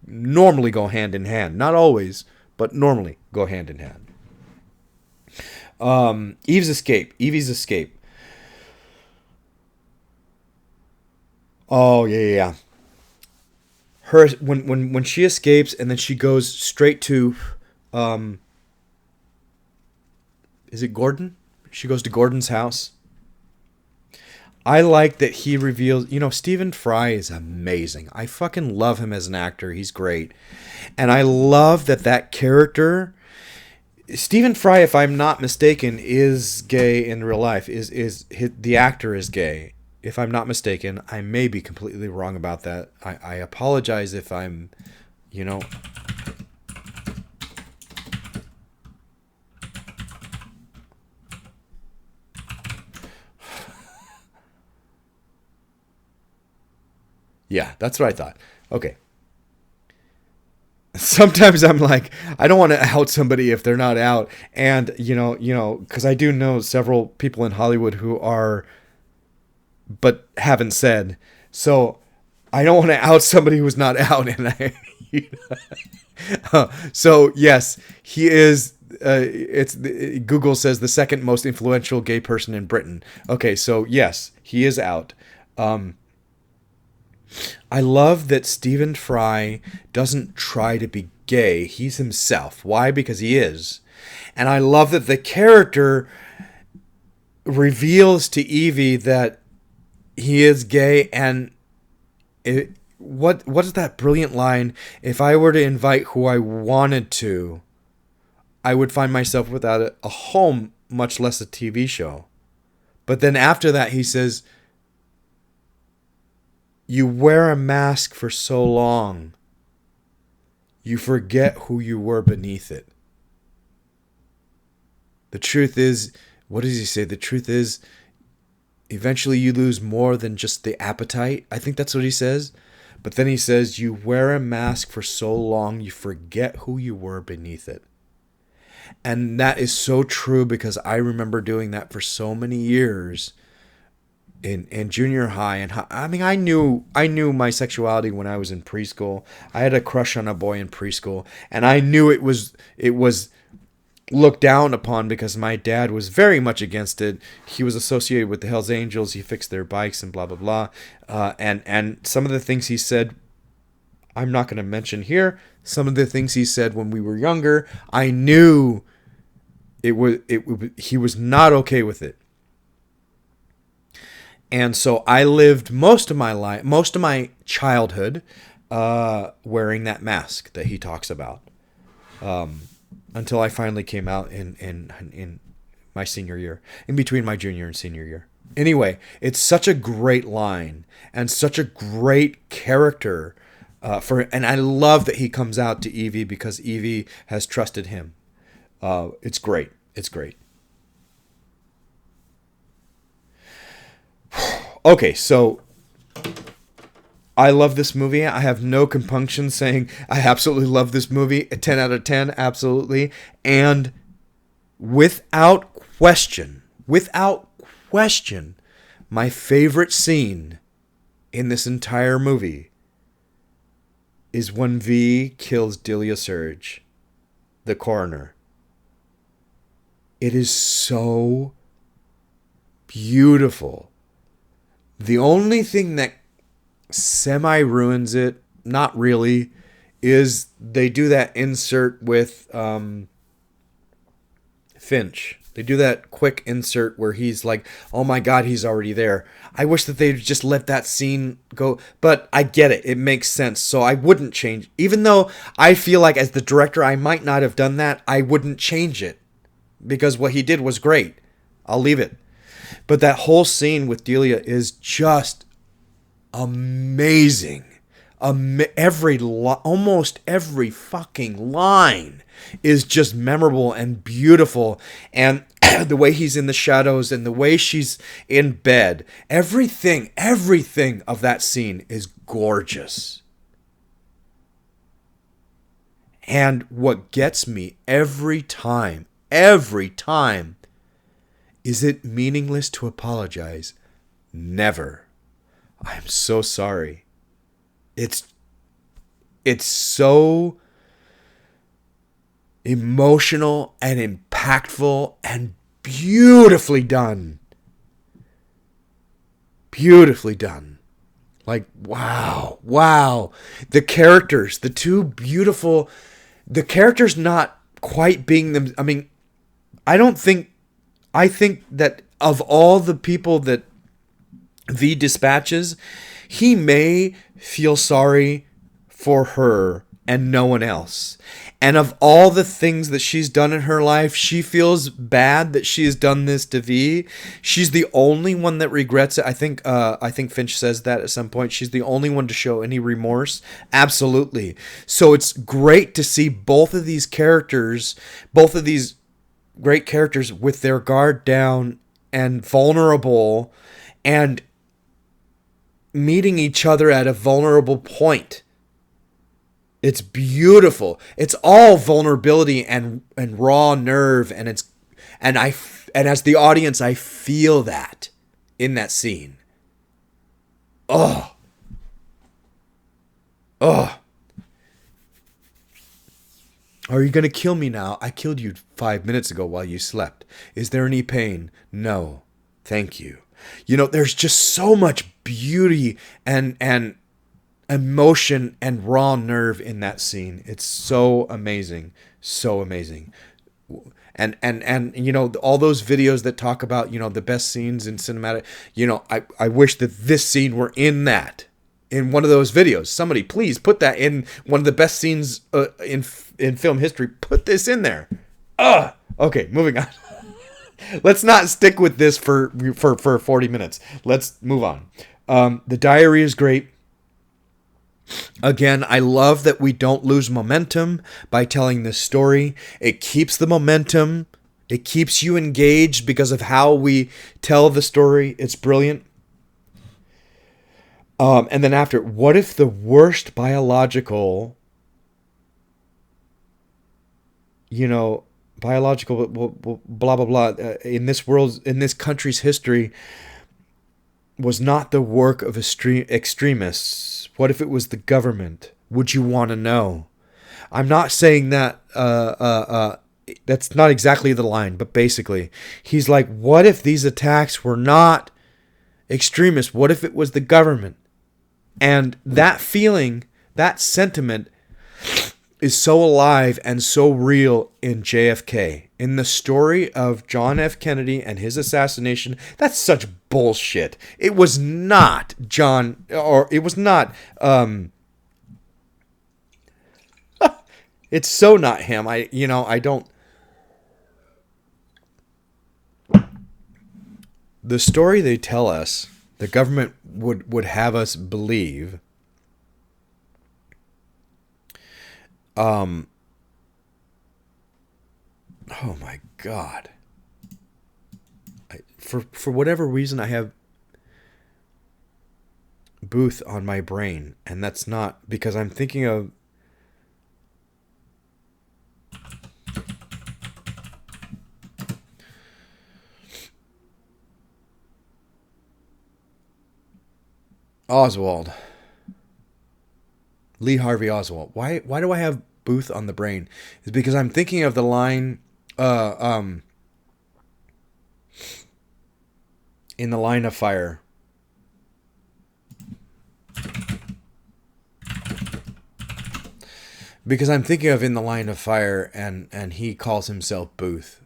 normally go hand in hand. Not always, but normally go hand in hand. Evie's escape. Oh, yeah. Her when she escapes and then she goes straight to is it Gordon? She goes to Gordon's house I like that he reveals, Stephen Fry is amazing. I fucking love him as an actor. He's great. And I love that character, Stephen Fry, if I'm not mistaken, is gay in real life. The actor is gay. If I'm not mistaken, I may be completely wrong about that. I apologize if I'm, you know. Yeah, that's what I thought. Okay. Sometimes I'm like, I don't want to out somebody if they're not out. And, because I do know several people in Hollywood who are, but haven't said. So I don't want to out somebody who's not out. And so yes, he is. Google says the second most influential gay person in Britain. Okay, so yes, he is out. I love that Stephen Fry doesn't try to be gay. He's himself. Why? Because he is. And I love that the character reveals to Evie that he is gay. And what is that brilliant line? If I were to invite who I wanted to, I would find myself without a home, much less a TV show. But then after that, he says, you wear a mask for so long, you forget who you were beneath it. The truth is, what does he say? The truth is, eventually you lose more than just the appetite. I think that's what he says. But then he says, you wear a mask for so long, you forget who you were beneath it. And that is so true, because I remember doing that for so many years. In junior high, and I knew my sexuality when I was in preschool. I had a crush on a boy in preschool, and I knew it was looked down upon because my dad was very much against it. He was associated with the Hells Angels. He fixed their bikes and blah blah blah. And some of the things he said, I'm not going to mention here. Some of the things he said when we were younger, I knew he was not okay with it. And so I lived most of my childhood, wearing that mask that he talks about, until I finally came out in my senior year, in between my junior and senior year. Anyway, it's such a great line and such a great character, and I love that he comes out to Evie because Evie has trusted him. It's great. It's great. Okay, so I love this movie. I have no compunction saying I absolutely love this movie. A 10 out of 10, absolutely. And without question, my favorite scene in this entire movie is when V kills Delia Surge, the coroner. It is so beautiful. The only thing that semi-ruins it, not really, is they do that insert with Finch. They do that quick insert where he's like, oh my God, he's already there. I wish that they'd just let that scene go, but I get it. It makes sense. So I wouldn't change. Even though I feel like as the director, I might not have done that, I wouldn't change it because what he did was great. I'll leave it. But that whole scene with Delia is just amazing. Almost every fucking line is just memorable and beautiful. And the way he's in the shadows and the way she's in bed, everything of that scene is gorgeous. And what gets me every time, is it meaningless to apologize? Never. I am so sorry. It's so emotional and impactful and beautifully done. Beautifully done. Like, wow. The characters, the characters not quite being them. I mean, I think that of all the people that V dispatches, he may feel sorry for her and no one else. And of all the things that she's done in her life, she feels bad that she has done this to V. She's the only one that regrets it. I think Finch says that at some point. She's the only one to show any remorse. Absolutely. So it's great to see both of these great characters with their guard down and vulnerable and meeting each other at a vulnerable point. It's beautiful. It's all vulnerability and raw nerve, and as the audience I feel that in that scene. Oh. Are you going to kill me now? I killed you 5 minutes ago while you slept. Is there any pain? No. Thank you. There's just so much beauty and emotion and raw nerve in that scene. It's so amazing. So amazing. And all those videos that talk about, the best scenes in cinematic, I wish that this scene were in one of those videos. Somebody please put that in one of the best scenes in film history. Put this in there. Okay, moving on. Let's not stick with this for 40 minutes. Let's move on. The diary is great. Again, I love that we don't lose momentum by telling this story. It keeps the momentum. It keeps you engaged because of how we tell the story. It's brilliant. And then after, what if the worst biological, blah, blah, blah, in this country's history was not the work of extremists? What if it was the government? Would you want to know? I'm not saying that that's not exactly the line, but basically, he's like, what if these attacks were not extremists? What if it was the government? And that feeling, that sentiment is so alive and so real in JFK. In the story of John F. Kennedy and his assassination, that's such bullshit. It was not John, or it was not, it's so not him. I don't. The story they tell us, the government would have us believe, oh my God. For whatever reason, I have Booth on my brain, and that's not because I'm thinking of Oswald. Lee Harvey Oswald. Why do I have Booth on the brain? It's because I'm thinking of the line in The Line of Fire. Because I'm thinking of In the Line of Fire, and he calls himself Booth.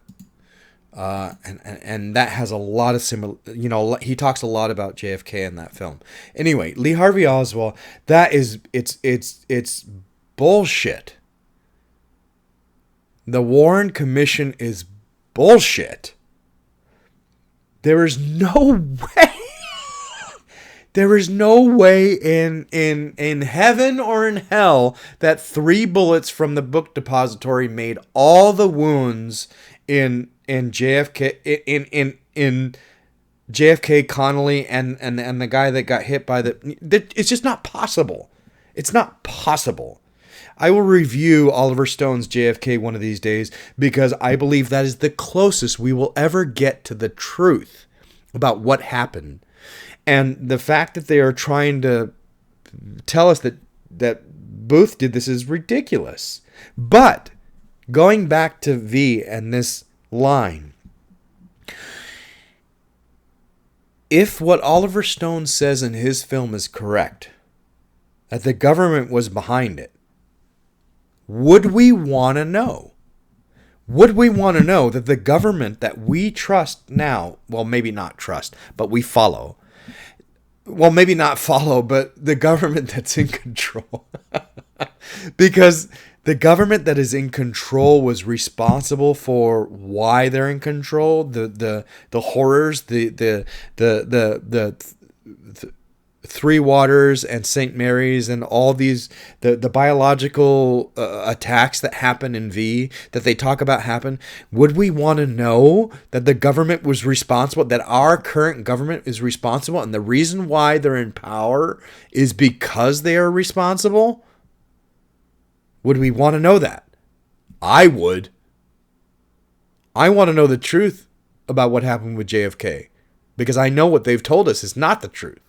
And that has a lot of similar, he talks a lot about JFK in that film. Anyway, Lee Harvey Oswald, it's bullshit. The Warren Commission is bullshit. There is no way. There is no way in heaven or in hell that 3 bullets from the book depository made all the wounds in JFK in JFK, Connolly, and the guy that got hit by it's just not possible. It's not possible. I will review Oliver Stone's JFK one of these days because I believe that is the closest we will ever get to the truth about what happened. And the fact that they are trying to tell us that Booth did this is ridiculous. But going back to V and this line, if what Oliver Stone says in his film is correct, that the government was behind it, would we want to know? Would we want to know that the government that we trust now, well, maybe not trust, but we follow, well, maybe not follow, but the government that's in control. Because the government that is in control was responsible for why they're in control, the horrors, the Three Waters and St. Mary's and all these, the biological attacks that happen in V that they talk about happen. Would we want to know that the government was responsible, that our current government is responsible, and the reason why they're in power is because they are responsible? Would we want to know that? I would. I want to know the truth about what happened with JFK, because I know what they've told us is not the truth.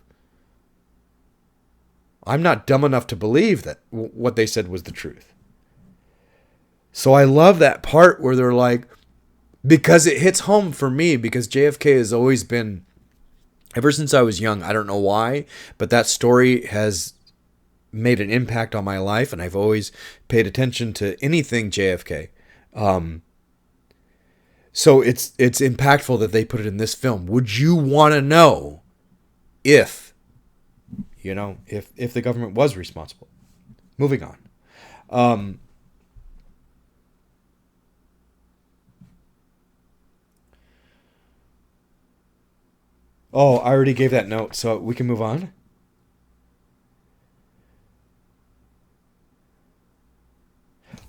I'm not dumb enough to believe that what they said was the truth. So I love that part where they're like, because it hits home for me, because JFK has always been, ever since I was young, I don't know why, but that story has made an impact on my life, and I've always paid attention to anything JFK. So it's impactful that they put it in this film. Would you want to know if the government was responsible? Moving on. Oh, I already gave that note, so we can move on.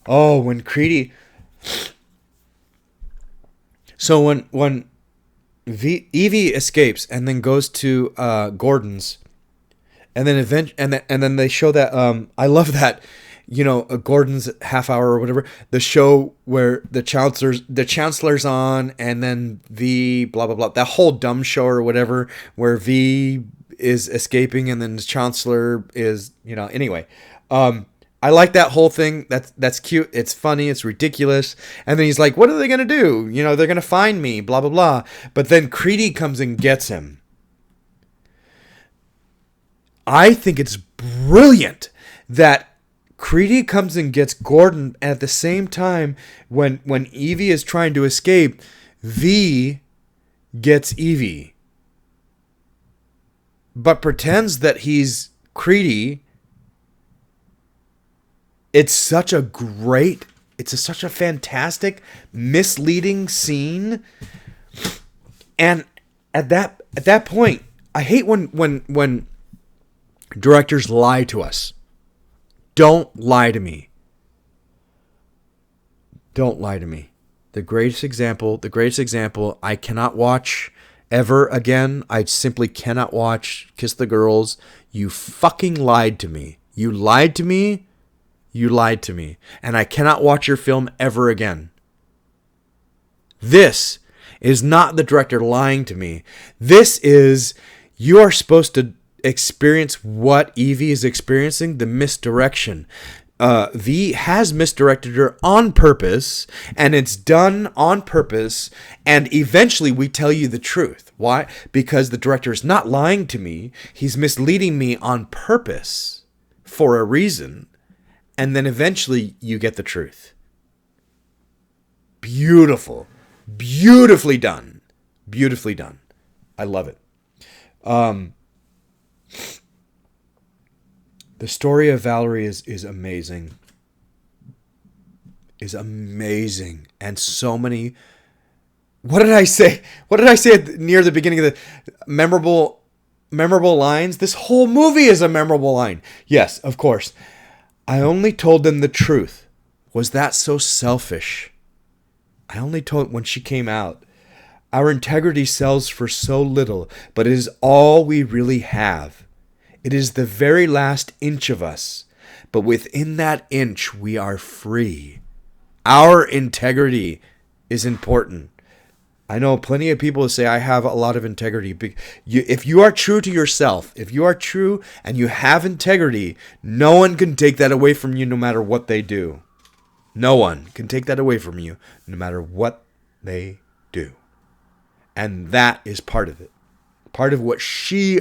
Oh, when Creedy. So when Evie escapes and then goes to Gordon's, and then and then they show that I love that, Gordon's half hour or whatever, the show where the chancellor's on, and then V blah blah blah, that whole dumb show or whatever where V is escaping and then the chancellor is anyway. I like that whole thing. That's cute. It's funny. It's ridiculous. And then he's like, what are they going to do? They're going to find me, blah, blah, blah. But then Creedy comes and gets him. I think it's brilliant that Creedy comes and gets Gordon at the same time when Evie is trying to escape. V gets Evie, but pretends that he's Creedy. It's such a fantastic, misleading scene. And at that point, I hate when directors lie to us. Don't lie to me. Don't lie to me. The greatest example I cannot watch ever again. I simply cannot watch Kiss the Girls. You fucking lied to me. You lied to me. You lied to me, and I cannot watch your film ever again. This is not the director lying to me. This is, you are supposed to experience what Evie is experiencing, the misdirection. V has misdirected her on purpose, and it's done on purpose, and eventually we tell you the truth. Why? Because the director is not lying to me. He's misleading me on purpose for a reason. And then eventually you get the truth. Beautiful. Beautifully done. Beautifully done. I love it. The story of Valerie is amazing. Is amazing. And so many... What did I say? What did I say near the beginning of the memorable lines? This whole movie is a memorable line. Yes, of course. I only told them the truth. Was that so selfish? I only told when she came out. Our integrity sells for so little, but it is all we really have. It is the very last inch of us, but within that inch we are free. Our integrity is important. I know plenty of people who say I have a lot of integrity. If you are true to yourself, if you are true and you have integrity, no one can take that away from you no matter what they do. No one can take that away from you no matter what they do. And that is part of it. Part of what she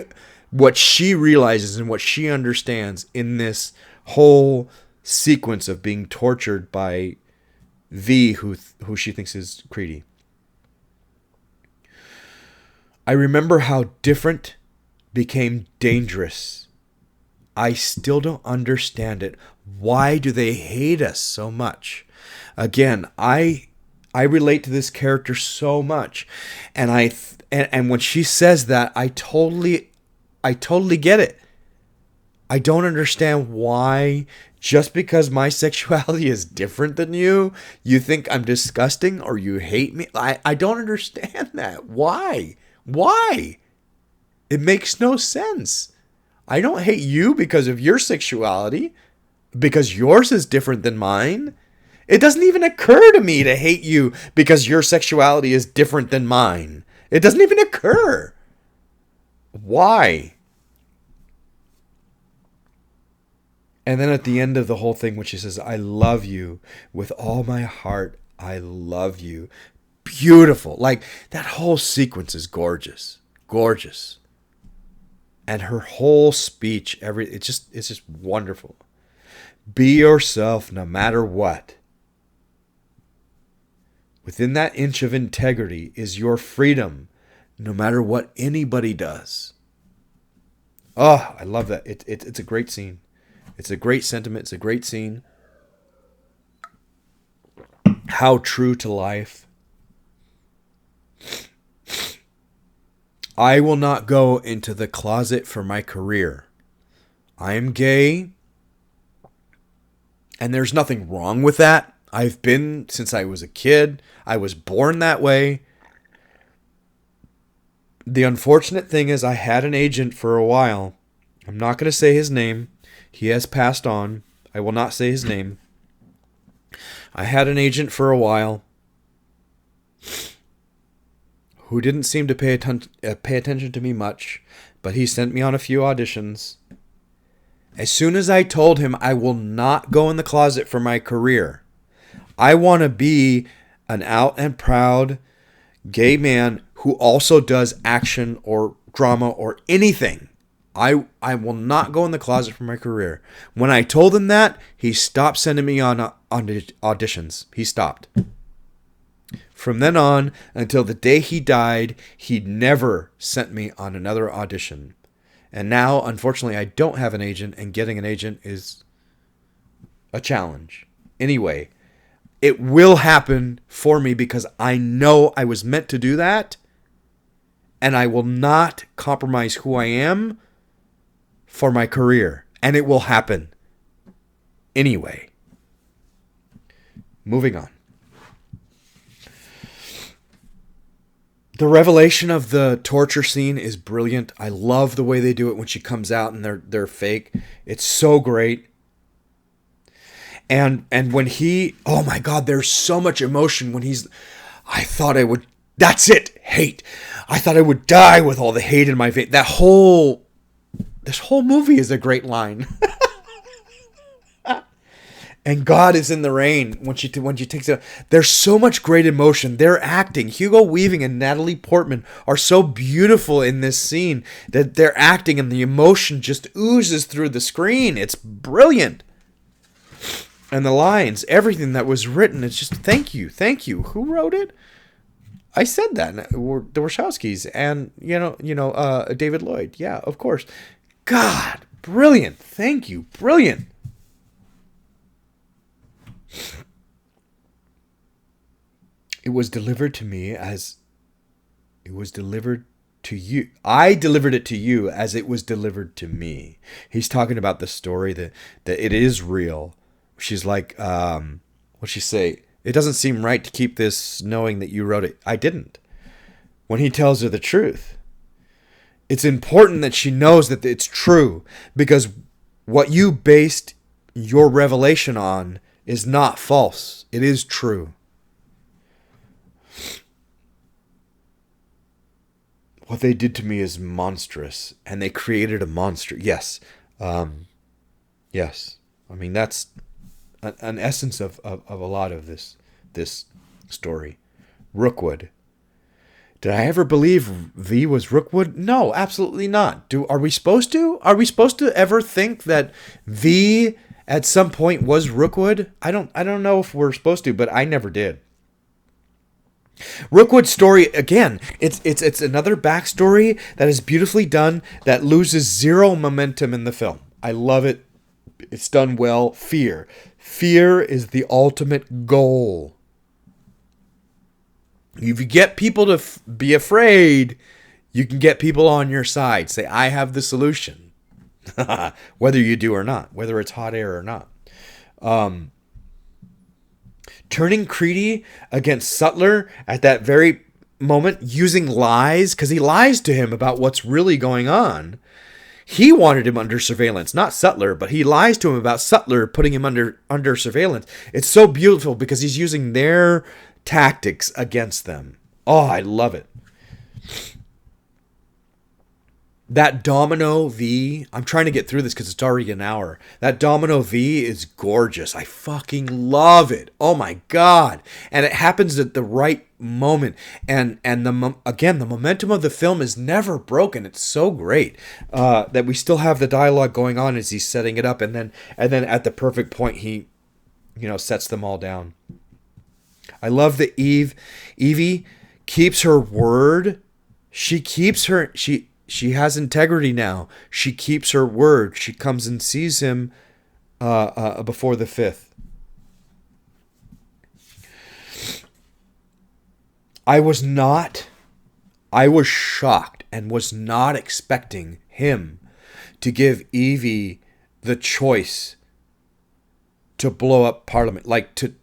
realizes and what she understands in this whole sequence of being tortured by V, who she thinks is Creedy. I remember how different became dangerous. I still don't understand it. Why do they hate us so much? Again, I relate to this character so much, and and when she says that, I totally get it. I don't understand why, just because my sexuality is different than you think I'm disgusting or you hate me. I don't understand that. Why? Why? It makes no sense. I don't hate you because of your sexuality, because yours is different than mine. It doesn't even occur to me to hate you because your sexuality is different than mine. It doesn't even occur. Why? And then at the end of the whole thing, when she says, I love you with all my heart, I love you. Beautiful. Like, that whole sequence is gorgeous. Gorgeous. And her whole speech, it's just wonderful. Be yourself no matter what. Within that inch of integrity is your freedom, no matter what anybody does. Oh, I love that. It's a great scene. It's a great sentiment. It's a great scene. How true to life. I will not go into the closet for my career. I am gay, and there's nothing wrong with that. I've been since I was a kid. I was born that way. The unfortunate thing is I had an agent for a while. I'm not going to say his name. He has passed on. I will not say his name. I had an agent for a while who didn't seem to pay attention to me much, but he sent me on a few auditions. As soon as I told him I will not go in the closet for my career, I want to be an out and proud gay man who also does action or drama or anything. I will not go in the closet for my career. When I told him that, he stopped sending me on auditions. He stopped. From then on, until the day he died, he never sent me on another audition. And now, unfortunately, I don't have an agent, and getting an agent is a challenge. Anyway, it will happen for me because I know I was meant to do that, and I will not compromise who I am for my career, and it will happen. Anyway, moving on. The revelation of the torture scene is brilliant. I love the way they do it when she comes out and they're fake. It's so great. And when he, oh my God, there's so much emotion when I thought I would, that's it, hate. I thought I would die with all the hate in my veins. This whole movie is a great line. And God is in the rain when she takes it. There's so much great emotion. They're acting. Hugo Weaving and Natalie Portman are so beautiful in this scene that they're acting and the emotion just oozes through the screen. It's brilliant. And the lines, everything that was written, it's just thank you. Who wrote it? I said that. The Wachowskis and David Lloyd. Yeah, of course. God, brilliant. Thank you. Brilliant. It was delivered to me as it was delivered to you. I delivered it to you as it was delivered to me. He's talking about the story that it is real. She's like, what'd she say? It doesn't seem right to keep this knowing that you wrote it. I didn't. When he tells her the truth. It's important that she knows that it's true because what you based your revelation on is not false. It is true. What they did to me is monstrous, and they created a monster. Yes. Yes. I mean, that's an essence of a lot of this story. Rookwood. Did I ever believe V was Rookwood? No, absolutely not. Are we supposed to? Are we supposed to ever think that V at some point was Rookwood? I don't know if we're supposed to, but I never did. Rookwood's story, again, it's another backstory that is beautifully done, that loses zero momentum in the film. I love it. It's done well. Fear. Fear is the ultimate goal. If you get people to be afraid, you can get people on your side. Say, I have the solution. Whether you do or not. Whether it's hot air or not. Turning Creedy against Sutler at that very moment, using lies, because he lies to him about what's really going on. He wanted him under surveillance, not Sutler, but he lies to him about Sutler putting him under surveillance. It's so beautiful because he's using their tactics against them. Oh, I love it. That domino V, I'm trying to get through this because it's already an hour. That domino V is gorgeous. I fucking love it. Oh my God. And it happens at the right moment. And the momentum of the film is never broken. It's so great that we still have the dialogue going on as he's setting it up. And then at the perfect point, he, sets them all down. I love that Evie keeps her word. She has integrity now. She keeps her word. She comes and sees him before the 5th. I was shocked and was not expecting him to give Evie the choice to blow up Parliament, like to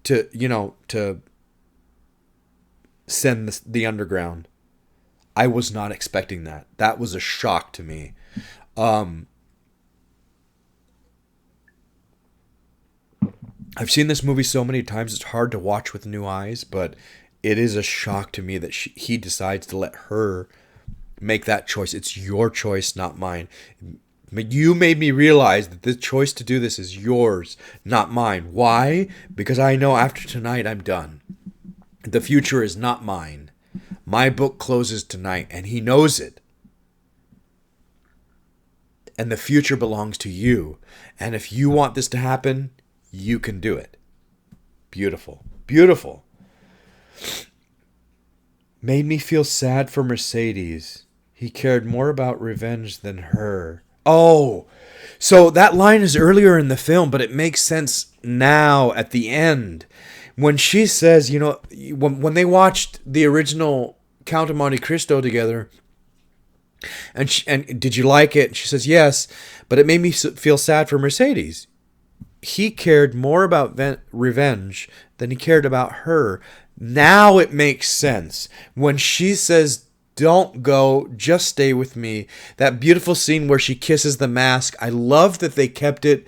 send the underground. I was not expecting that. That was a shock to me. I've seen this movie so many times, it's hard to watch with new eyes, but it is a shock to me that he decides to let her make that choice. It's your choice, not mine. You made me realize that the choice to do this is yours, not mine. Why? Because I know after tonight I'm done. The future is not mine. My book closes tonight, and he knows it. And the future belongs to you. And if you want this to happen, you can do it. Beautiful. Beautiful. Made me feel sad for Mercedes. He cared more about revenge than her. Oh, so that line is earlier in the film, but it makes sense now at the end. When she says, when they watched the original Count of Monte Cristo together, and did you like it? And she says, yes, but it made me feel sad for Mercedes. He cared more about revenge than he cared about her. Now it makes sense. When she says, don't go, just stay with me. That beautiful scene where she kisses the mask. I love that they kept it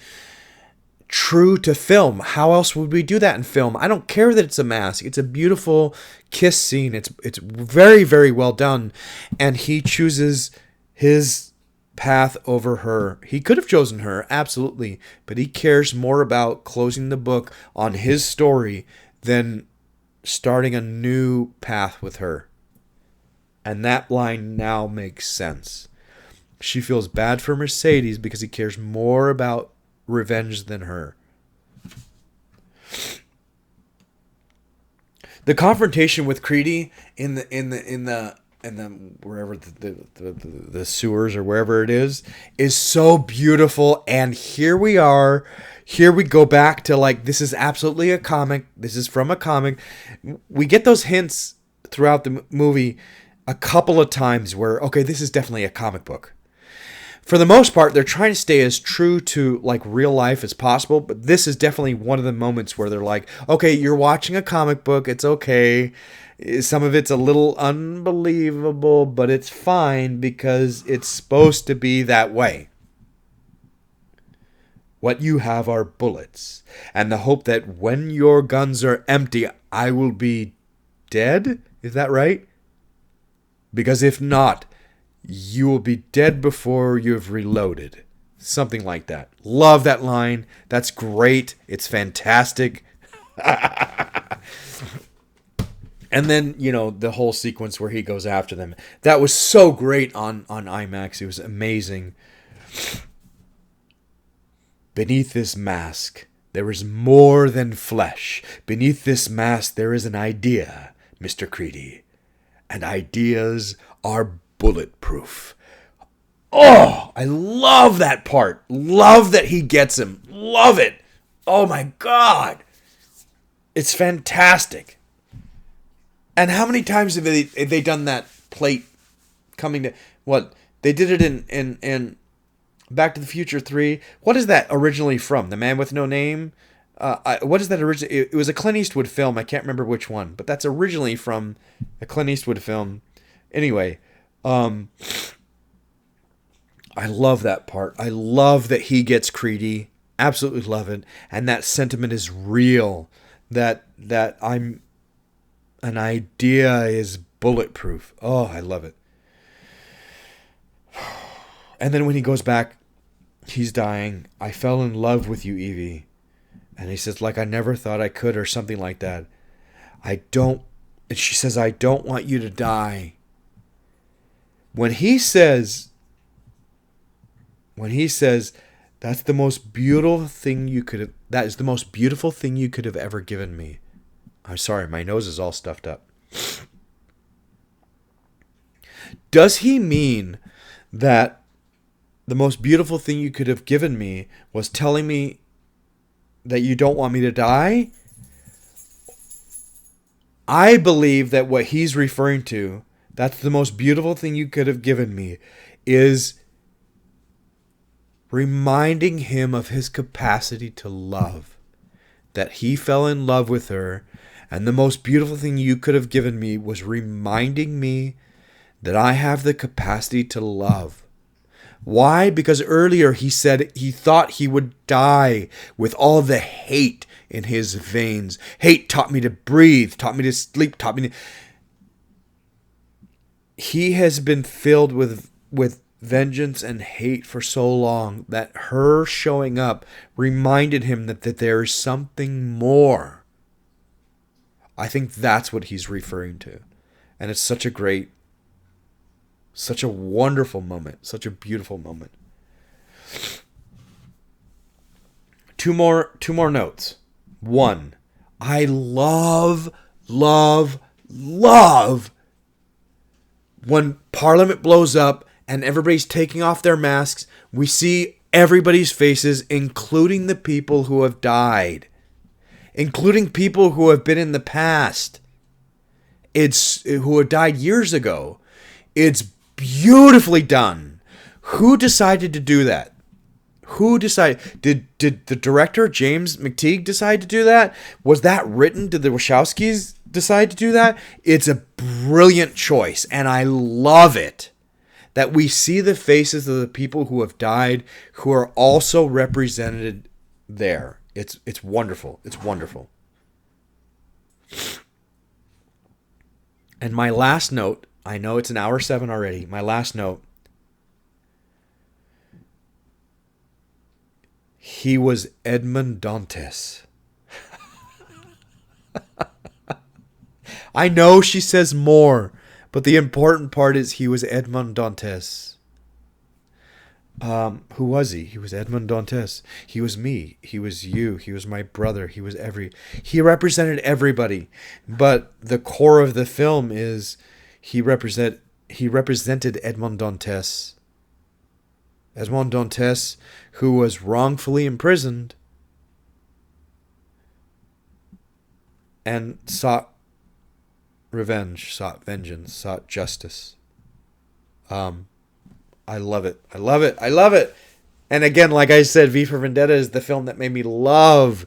true to film. How else would we do that in film? I don't care that it's a mask. It's a beautiful kiss scene. It's very, very well done. And he chooses his path over her. He could have chosen her, absolutely. But he cares more about closing the book on his story than starting a new path with her. And that line now makes sense. She feels bad for Mercedes because he cares more about revenge than her. The confrontation with Creedy in the wherever the sewers or wherever it is so beautiful. And here we are. Here we go back to this is absolutely a comic. This is from a comic. We get those hints throughout the movie a couple of times where, okay, this is definitely a comic book. For the most part, they're trying to stay as true to real life as possible, but this is definitely one of the moments where they're like, okay, you're watching a comic book, it's okay. Some of it's a little unbelievable, but it's fine because it's supposed to be that way. What you have are bullets, and the hope that when your guns are empty, I will be dead? Is that right? Because if not, you will be dead before you have reloaded. Something like that. Love that line. That's great. It's fantastic. And then, the whole sequence where he goes after them. That was so great on IMAX. It was amazing. Beneath this mask, there is more than flesh. Beneath this mask, there is an idea. Mr. Creedy. And ideas are bulletproof. Oh, I love that part. Love that he gets him. Love it. Oh my God. It's fantastic. And how many times have they done that plate coming to... What? They did it in Back to the Future 3. What is that originally from? The Man with No Name? What is that originally? It was a Clint Eastwood film. I can't remember which one. But that's originally from a Clint Eastwood film. Anyway, I love that part. I love that he gets Creedy. Absolutely love it. And that sentiment is real. That an idea is bulletproof. Oh, I love it. And then when he goes back, he's dying. I fell in love with you, Evie. And he says, like I never thought I could, or something like that. And she says, I don't want you to die. When he says, that's the most beautiful thing that is the most beautiful thing you could have ever given me. I'm sorry, my nose is all stuffed up. Does he mean that the most beautiful thing you could have given me was telling me that you don't want me to die? I believe that what he's referring to, that's the most beautiful thing you could have given me, is reminding him of his capacity to love. That he fell in love with her, and the most beautiful thing you could have given me was reminding me that I have the capacity to love. Why? Because earlier he said he thought he would die with all the hate in his veins. Hate taught me to breathe, taught me to sleep, taught me to... He has been filled with vengeance and hate for so long that her showing up reminded him that there is something more. I think that's what he's referring to. And it's such a wonderful moment, such a beautiful moment. Two more notes. One, I love when Parliament blows up and everybody's taking off their masks. We see everybody's faces, including the people who have died, including people who have been in the past. Who had died years ago. It's beautifully done. Who decided to do that? Who decided? Did the director, James McTeague, decide to do that? Was that written? Did the Wachowskis decide to do that? It's a brilliant choice, and I love it that we see the faces of the people who have died, who are also represented there. It's wonderful. It's wonderful. And my last note, I know it's an hour 7 already. My last note. He was Edmond Dantes. I know she says more, but the important part is he was Edmond Dantes. Who was he? He was Edmond Dantes. He was me. He was you. He was my brother. He represented everybody. But the core of the film is he represented Edmond Dantes. Edmond Dantes, who was wrongfully imprisoned and sought revenge, sought vengeance, sought justice. I love it. I love it. I love it. And again, like I said, V for Vendetta is the film that made me love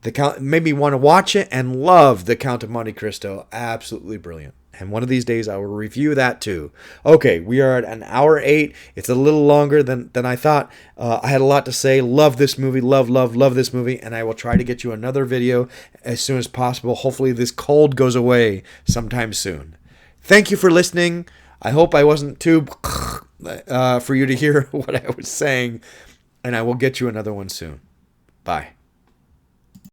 the Count, made me want to watch it and love the Count of Monte Cristo. Absolutely brilliant. And one of these days I will review that too. Okay, we are at an hour 8. It's a little longer than I thought. I had a lot to say. Love this movie. Love this movie. And I will try to get you another video as soon as possible. Hopefully this cold goes away sometime soon. Thank you for listening. I hope I wasn't too for you to hear what I was saying. And I will get you another one soon. Bye.